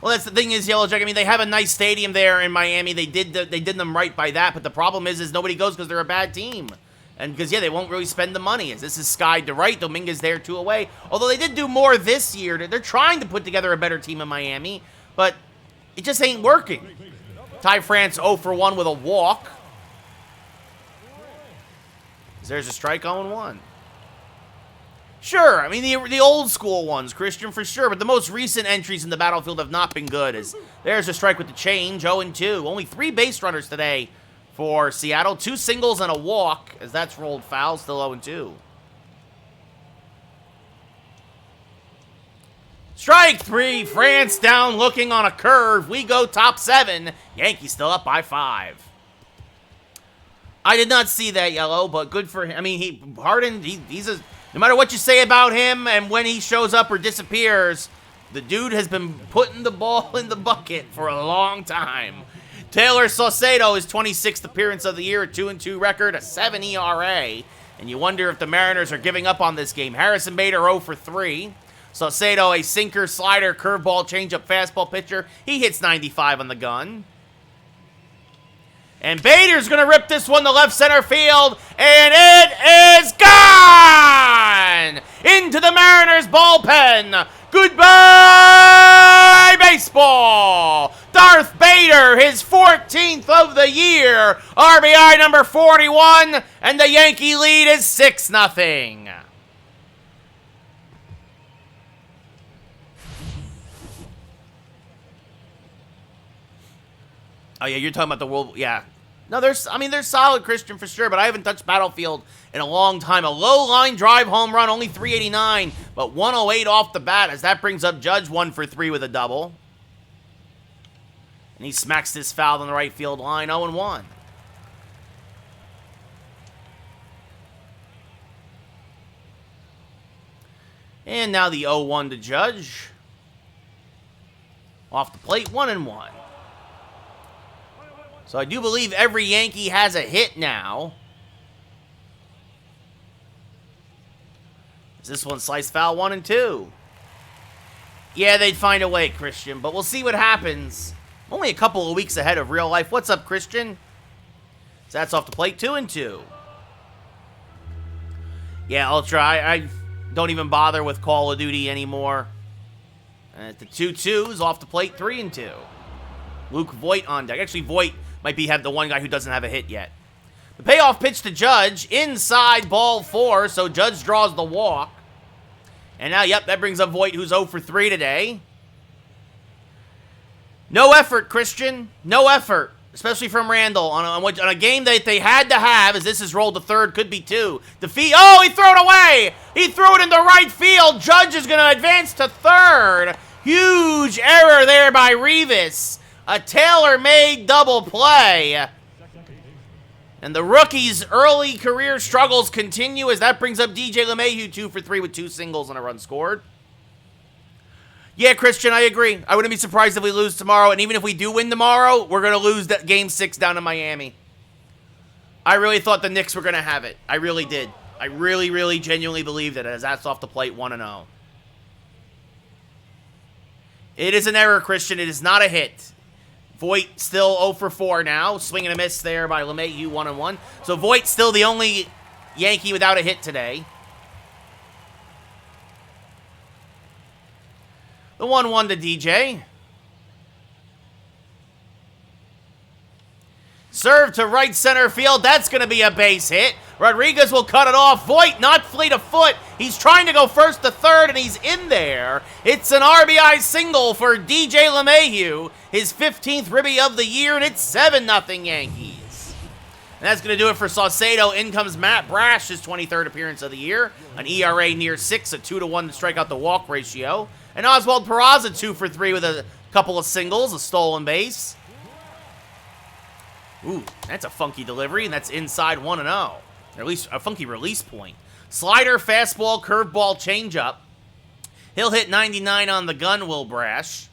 Well, that's the thing is, Yellow Jacket. I mean, they have a nice stadium there in Miami. They did them right by that, but the problem is nobody goes because they're a bad team, and because they won't really spend the money. As this is skied to right, Dominguez there 2 away. Although they did do more this year, they're trying to put together a better team in Miami, but it just ain't working. Ty France 0 for 1 with a walk. There's a strike 0-1. Sure, I mean, the old school ones, Christian, for sure, but the most recent entries in the battlefield have not been good. As there's a strike with the change, 0-2. Only 3 base runners today for Seattle. 2 singles and a walk, as that's rolled foul, still 0-2. Strike 3, France down looking on a curve. We go top 7. Yankees still up by 5. I did not see that, Yellow, but good for him. I mean, he's a... No matter what you say about him and when he shows up or disappears, the dude has been putting the ball in the bucket for a long time. Taylor Saucedo, his 26th appearance of the year, a 2-2 record, a 7 ERA. And you wonder if the Mariners are giving up on this game. Harrison Bader 0 for 3. Saucedo, a sinker, slider, curveball, changeup, fastball pitcher. He hits 95 on the gun. And Bader's going to rip this one to left center field, and it is gone! Into the Mariners bullpen. Goodbye, baseball! Darth Bader, his 14th of the year. RBI number 41, and the Yankee lead is 6-0. Oh, yeah, you're talking about the world, yeah. No, they're solid, Christian, for sure, but I haven't touched Battlefield in a long time. A low line drive home run, only 389, but 108 off the bat, as that brings up Judge 1 for 3 with a double. And he smacks this foul on the right field line, 0-1. And now the 0-1 to Judge. Off the plate, 1-1. So I do believe every Yankee has a hit now. Is this one slice foul 1-2? Yeah, they'd find a way, Christian, but we'll see what happens. Only a couple of weeks ahead of real life. What's up, Christian? So that's off the plate, 2-2. Yeah, Ultra, I don't even bother with Call of Duty anymore. And the 2-2 is off the plate, 3-2. Luke Voit on deck. Actually, Voit might have the one guy who doesn't have a hit yet. The payoff pitch to Judge, inside ball 4, so Judge draws the walk. And now, yep, that brings up Voit, who's 0 for 3 today. No effort, Christian. No effort, especially from Randall on a game that they had to have, as this is rolled to third, could be 2. Oh, he threw it away! He threw it into right field. Judge is going to advance to third. Huge error there by Rivas. A tailor-made double play. And the rookie's early career struggles continue as that brings up DJ LeMahieu 2 for 3 with 2 singles and a run scored. Yeah, Christian, I agree. I wouldn't be surprised if we lose tomorrow. And even if we do win tomorrow, we're going to lose that Game 6 down in Miami. I really thought the Knicks were going to have it. I really did. I really, really genuinely believed it as that's off the plate 1-0. It is an error, Christian. It is not a hit. Voit still 0 for 4 now. Swing and a miss there by LeMahieu, 1-1. So Voit still the only Yankee without a hit today. The 1-1 to DJ. Serve to right center field. That's going to be a base hit. Rodriguez will cut it off. Voit not fleet of foot. He's trying to go first to third, and he's in there. It's an RBI single for DJ LeMahieu, his 15th ribby of the year, and it's 7-0 Yankees. And that's going to do it for Saucedo. In comes Matt Brash, his 23rd appearance of the year. An ERA near 6, a 2-1 to strikeout to walk ratio. And Oswald Peraza 2 for 3 with a couple of singles, a stolen base. Ooh, that's a funky delivery, and that's inside 1-0. Or at least a funky release point. Slider, fastball, curveball, changeup. He'll hit 99 on the gun, Will Brash.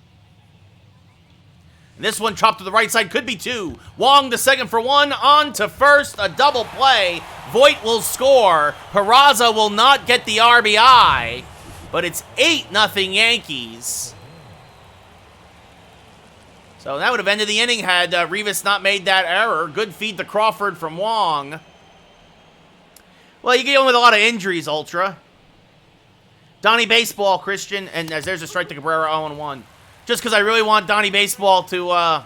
And this one chopped to the right side, could be 2. Wong to second for 1, on to first, a double play. Voit will score. Peraza will not get the RBI. but it's 8-0 Yankees. So that would have ended the inning had Rivas not made that error. Good feed to Crawford from Wong. Well, you get on with a lot of injuries, Ultra. Donnie Baseball, Christian, and as there's a strike to Cabrera, 0-1. Just because I really want Donnie Baseball to,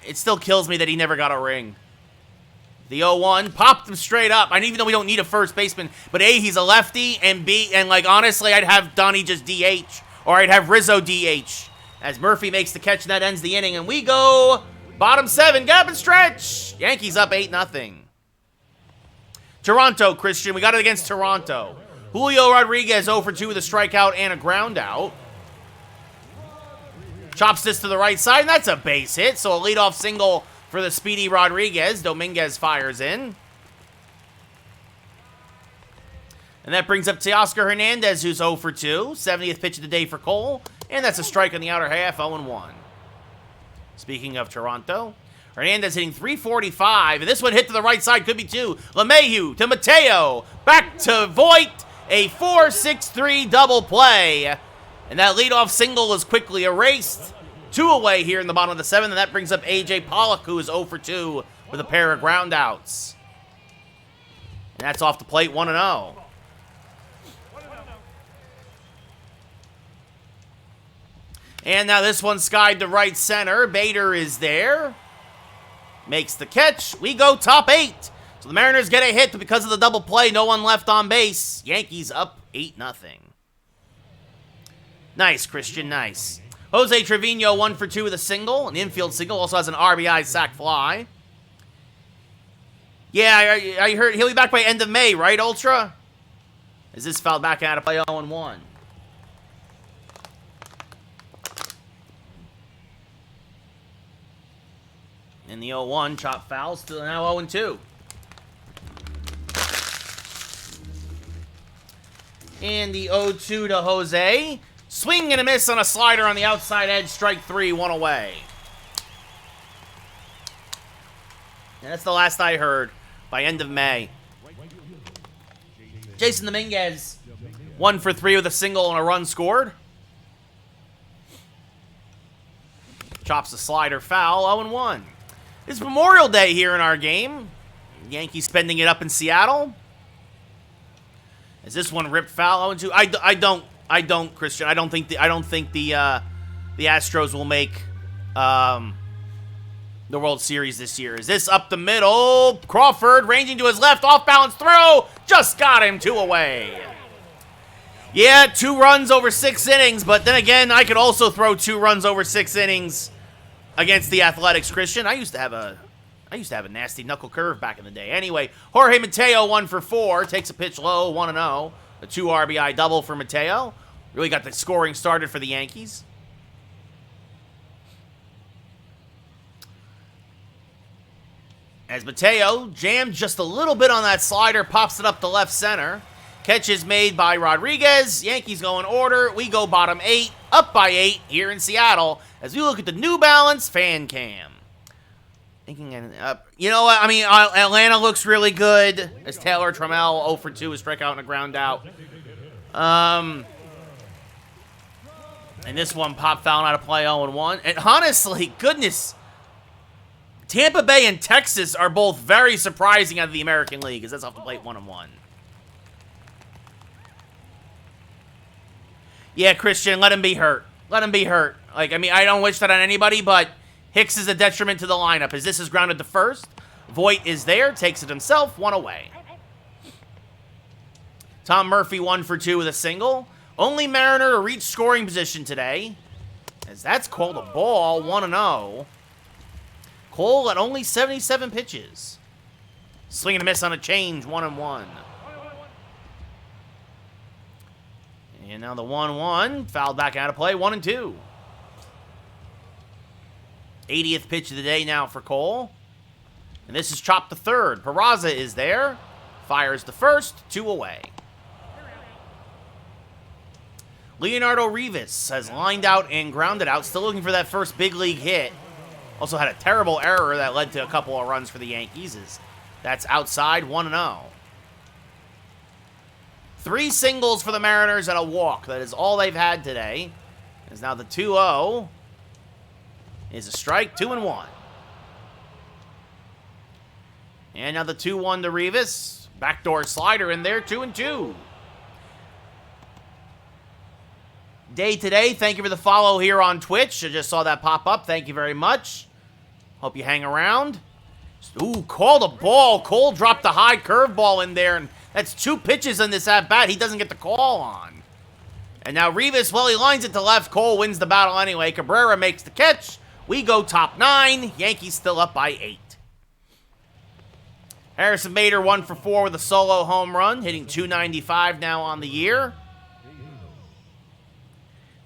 it still kills me that he never got a ring. The 0-1 popped him straight up. I even though we don't need a first baseman, but A, he's a lefty, and B, and like honestly, I'd have Donnie just DH, or I'd have Rizzo DH. As Murphy makes the catch, and that ends the inning, and we go bottom 7, gap and stretch. Yankees up 8-0. Toronto, Christian, we got it against Toronto. Julio Rodriguez 0 for 2 with a strikeout and a ground out. Chops this to the right side, and that's a base hit, so a leadoff single for the speedy Rodriguez. Dominguez fires in. And that brings up Teoscar Hernandez, who's 0 for 2. 70th pitch of the day for Cole. And that's a strike on the outer half, 0-1. Speaking of Toronto, Hernandez hitting .345, and this one hit to the right side, could be 2. LeMahieu to Mateo, back to Voit, a 4-6-3 double play. And that leadoff single is quickly erased. 2 away here in the bottom of the 7th, and that brings up A.J. Pollock, who is 0 for 2 with a pair of ground outs. And that's off the plate, 1-0. And now this one skied to right center. Bader is there. Makes the catch. We go top 8. So the Mariners get a hit, but because of the double play, no one left on base. Yankees up 8-0. Nice, Christian, nice. Jose Trevino 1 for 2 with a single. An infield single. Also has an RBI sac fly. Yeah, I heard he'll be back by end of May, right, Ultra? Is this fouled back out of play 0-1? In the 0-1, chop foul, still now 0-2. And the 0-2 to Jose. Swing and a miss on a slider on the outside edge. Strike 3, 1 away. And that's the last I heard by end of May. Jason Dominguez, 1 for 3 with a single and a run scored. Chops the slider foul, 0-1. It's Memorial Day here in our game. Yankees spending it up in Seattle. Is this one ripped foul? 0-2. I don't, Christian. I don't think the Astros will make the World Series this year. Is this up the middle? Crawford ranging to his left, off balance throw, just got him, 2 away. Yeah, 2 runs over 6 innings, but then again, I could also throw 2 runs over 6 innings against the Athletics, Christian. I used to have a nasty knuckle curve back in the day. Anyway, Jorge Mateo 1 for 4, takes a pitch low, 1-0. A 2 RBI double for Mateo. Really got the scoring started for the Yankees. As Mateo jammed just a little bit on that slider, pops it up to left center. Catch is made by Rodriguez. Yankees go in order. We go bottom 8, up by 8 here in Seattle as we look at the New Balance fan cam. You know what? I mean, Atlanta looks really good as Taylor Trammell 0 for 2 with strikeout and a ground out. And this one popped foul out of play 0-1. And honestly, goodness, Tampa Bay and Texas are both very surprising out of the American League as that's off the plate 1-1. Yeah, Christian, let him be hurt. Let him be hurt. Like, I mean, I don't wish that on anybody, but Hicks is a detriment to the lineup as this is grounded to first. Voit is there, takes it himself, 1 away. Tom Murphy 1 for 2 with a single. Only Mariner to reach scoring position today, as that's called a ball, 1-0. Cole at only 77 pitches. Swing and a miss on a change, 1-1. And now the 1-1, fouled back out of play, 1-2. 80th pitch of the day now for Cole. And this is chopped to third. Peraza is there. Fires the first, 2 away. Leonardo Rivas has lined out and grounded out. Still looking for that first big league hit. Also had a terrible error that led to a couple of runs for the Yankees. That's outside, 1-0. 3 singles for the Mariners and a walk. That is all they've had today. Is now the 2-0. Is a strike, 2-1. And now the 2-1 to Rivas. Backdoor slider in there, 2-2. Day today, thank you for the follow here on Twitch. I just saw that pop up. Thank you very much. Hope you hang around. Ooh, called a ball. Cole dropped the high curveball in there, and that's 2 pitches in this at-bat he doesn't get the call on. And now Rivas, well, he lines it to left. Cole wins the battle anyway. Cabrera makes the catch. We go top 9. Yankees still up by 8. Harrison Bader 1 for 4 with a solo home run, hitting .295 now on the year.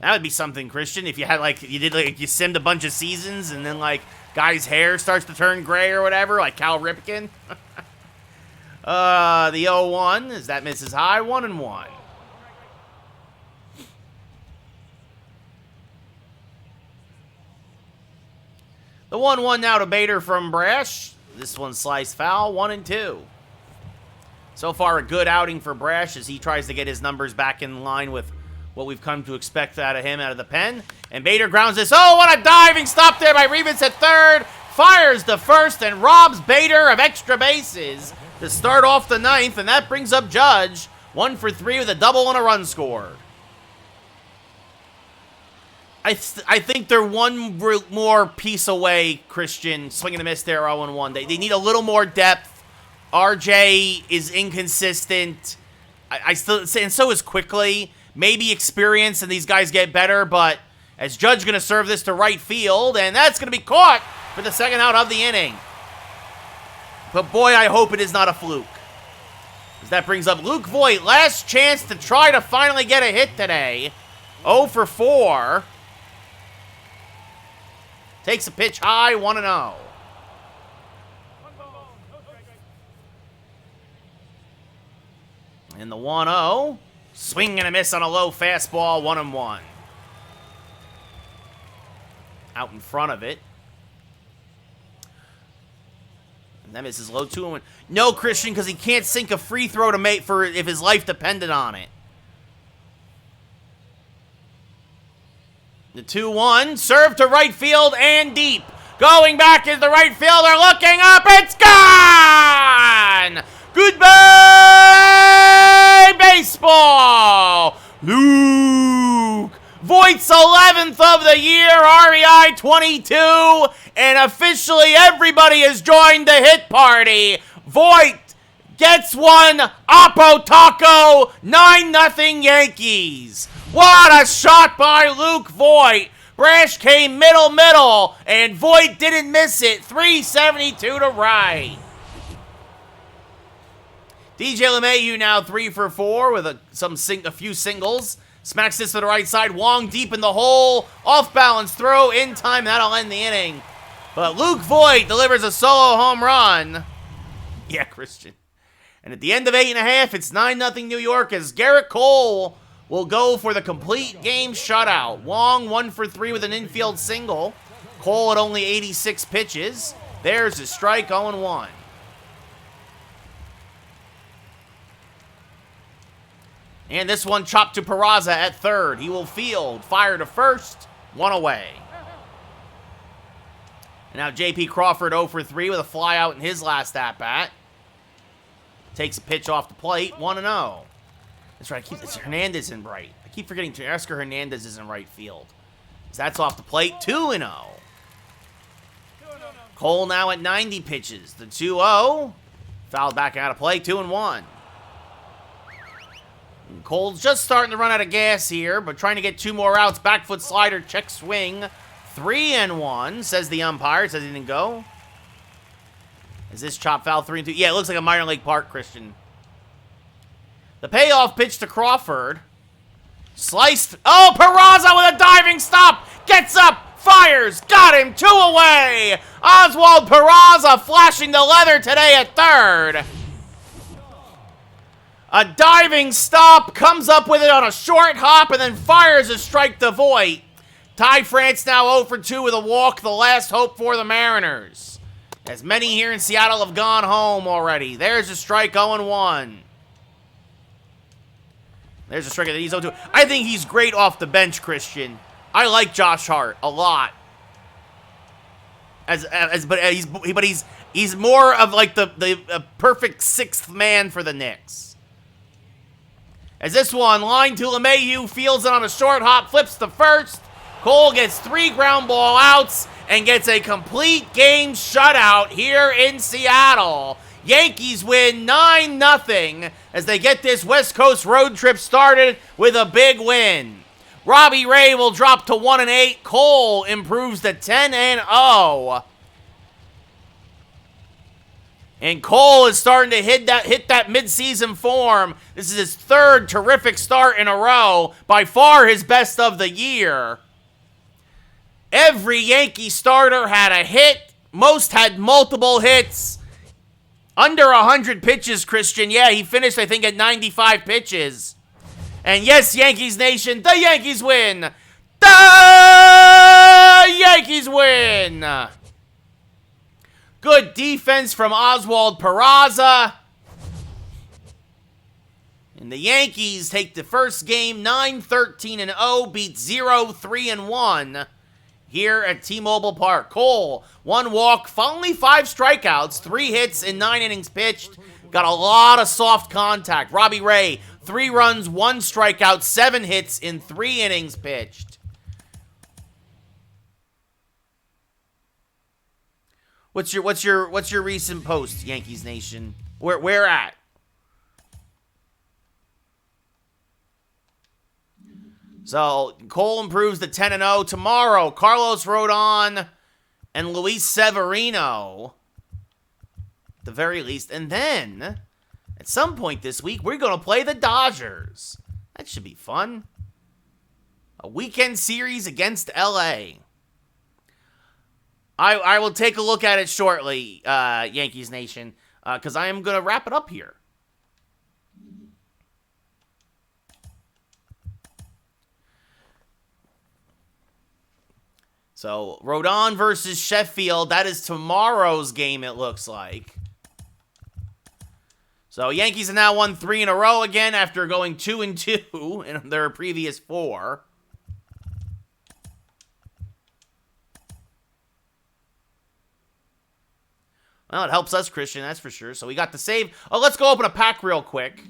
That would be something, Christian, if you had, like, you simmed a bunch of seasons and then, like, guy's hair starts to turn gray or whatever, like Cal Ripken. The 0-1, as that misses high, 1-1. The 1-1 now to Bader from Brash. This one sliced foul, 1-2. So far, a good outing for Brash as he tries to get his numbers back in line with what we've come to expect out of him out of the pen. And Bader grounds this. Oh, what a diving stop there by Rivas at third. Fires the first and robs Bader of extra bases to start off the 9th. And that brings up Judge. 1 for 3 with a double and a run scored. I think they're one more piece away, Christian. Swing and a miss there, 0-1. They need a little more depth. RJ is inconsistent. I still say, and so is Quickly. Maybe experience and these guys get better, but as Judge going to serve this to right field, and that's going to be caught for the second out of the inning. But boy, I hope it is not a fluke. As that brings up Luke Voit. Last chance to try to finally get a hit today. 0 for 4. Takes a pitch high, 1-0. And the 1-0. Swing and a miss on a low fastball, 1-1. Out in front of it. And that misses low, 2-1. No, Christian, because he can't sink a free throw to make for if his life depended on it. The 2-1, serve to right field and deep. Going back is the right fielder, looking up, it's gone! Goodbye, baseball! Luke Voigt's 11th of the year, RBI 22, and officially everybody has joined the hit party. Voigt gets one, Oppo Taco, 9-0 Yankees. What a shot by Luke Voigt. Brash came middle, and Voigt didn't miss it. 372 to right. DJ LeMahieu now 3 for 4 with a few singles. Smacks this to the right side. Wong deep in the hole. Off balance throw in time. That'll end the inning. But Luke Voigt delivers a solo home run. Yeah, Christian. And at the end of 8.5, it's 9-0 New York as Gerrit Cole will go for the complete game shutout. Wong 1 for 3 with an infield single. Cole at only 86 pitches. There's a strike, 0-1. And this one chopped to Peraza at third. He will field. Fire to first. 1 away. And now J.P. Crawford 0 for 3 with a fly out in his last at-bat. Takes a pitch off the plate. 1-0. That's right. It's Hernandez in right. I keep forgetting Oscar Hernandez is in right field. So that's off the plate. 2-0. Cole now at 90 pitches. The 2-0. Fouled back out of play. 2-1. Cole's just starting to run out of gas here, but trying to get 2 more outs. Back foot slider, check swing. 3-1, says the umpire. Says he didn't go. Is this chop foul 3-2? Yeah, it looks like a minor league park, Christian. The payoff pitch to Crawford. Sliced. Oh, Peraza with a diving stop. Gets up, fires, got him, 2 away. Oswald Peraza flashing the leather today at third. A diving stop, comes up with it on a short hop, and then fires a strike to Voigt. Ty France now 0 for 2 with a walk, the last hope for the Mariners. As many here in Seattle have gone home already. There's a strike, 0-1. There's a striker that he's 0-2. I think he's great off the bench, Christian. I like Josh Hart a lot. But he's more of like the perfect sixth man for the Knicks. As this one, line to LeMahieu, fields it on a short hop, flips to first. Cole gets 3 ground ball outs and gets a complete game shutout here in Seattle. Yankees win 9-0 as they get this West Coast road trip started with a big win. Robbie Ray will drop to 1-8. Cole improves to 10-0. And Cole is starting to hit that midseason form. This is his 3rd terrific start in a row, by far his best of the year. Every Yankee starter had a hit. Most had multiple hits. Under 100 pitches, Christian. Yeah, he finished, I think, at 95 pitches. And yes, Yankees Nation, the Yankees win. The Yankees win. Good defense from Oswald Peraza. And the Yankees take the first game 9-13-0, beat 0-3-1 here at T-Mobile Park. Cole, 1 walk, only 5 strikeouts, 3 hits in 9 innings pitched. Got a lot of soft contact. Robbie Ray, 3 runs, 1 strikeout, 7 hits in 3 innings pitched. What's your recent post, Yankees Nation? Where at? So Cole improves to 10-0 tomorrow. Carlos Rodon and Luis Severino, at the very least, and then at some point this week we're gonna play the Dodgers. That should be fun. A weekend series against LA. I will take a look at it shortly, Yankees Nation, because I am going to wrap it up here. So, Rodon versus Sheffield. That is tomorrow's game, it looks like. So, Yankees have now won 3 in a row again after going 2-2 in their previous 4. Well, it helps us, Christian, that's for sure. So we got the save. Oh, let's go open a pack real quick,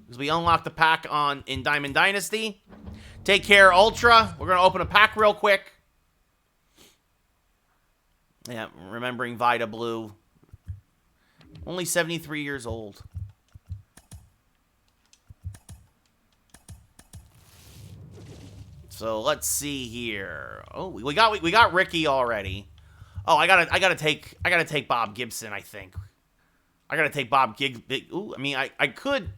because we unlocked the pack in Diamond Dynasty. Take Care Ultra. We're going to open a pack real quick. Yeah, remembering Vida Blue. Only 73 years old. So let's see here. Oh, we got Ricky already. Oh, I gotta take Bob Gibson, I think. I gotta take Bob Gibson. Ooh, I mean, I could.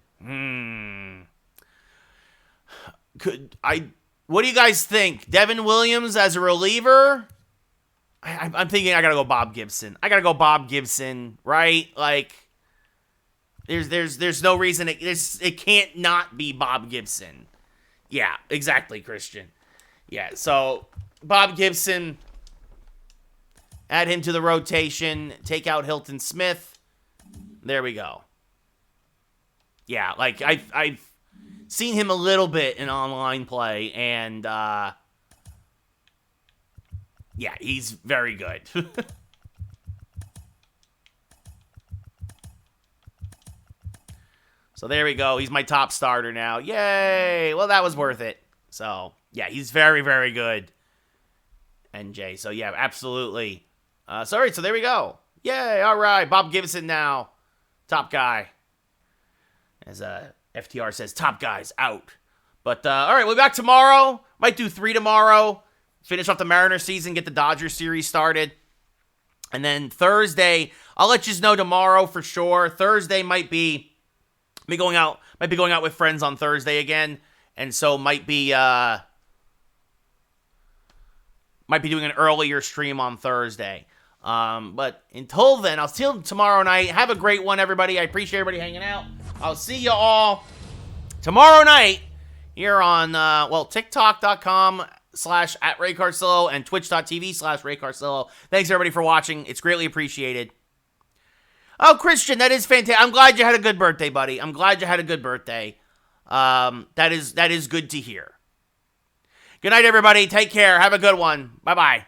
What do you guys think? Devin Williams as a reliever? I'm thinking I gotta go Bob Gibson. I gotta go Bob Gibson, right? Like, there's no reason it can't not be Bob Gibson. Yeah, exactly, Christian. Yeah, so Bob Gibson. Add him to the rotation. Take out Hilton Smith. There we go. Yeah, like I've seen him a little bit in online play, and yeah, he's very good. So there we go. He's my top starter now. Yay! Well, that was worth it. So yeah, he's very, very good. NJ. So yeah, absolutely. Sorry, so there we go. Yay, all right. Bob Gibson now. Top guy. As FTR says, top guys out. But, all right, we'll be back tomorrow. Might do 3 tomorrow. Finish off the Mariners season, get the Dodgers series started. And then Thursday, I'll let you know tomorrow for sure. Thursday might be going out with friends on Thursday again. And so might be doing an earlier stream on Thursday. But until then, I'll see you tomorrow night. Have a great one, everybody. I appreciate everybody hanging out. I'll see you all tomorrow night here on, TikTok.com/@RayCarsillo and Twitch.tv/RayCarsillo. Thanks, everybody, for watching. It's greatly appreciated. Oh, Christian, that is fantastic. I'm glad you had a good birthday, buddy. I'm glad you had a good birthday. That is good to hear. Good night, everybody. Take care. Have a good one. Bye-bye.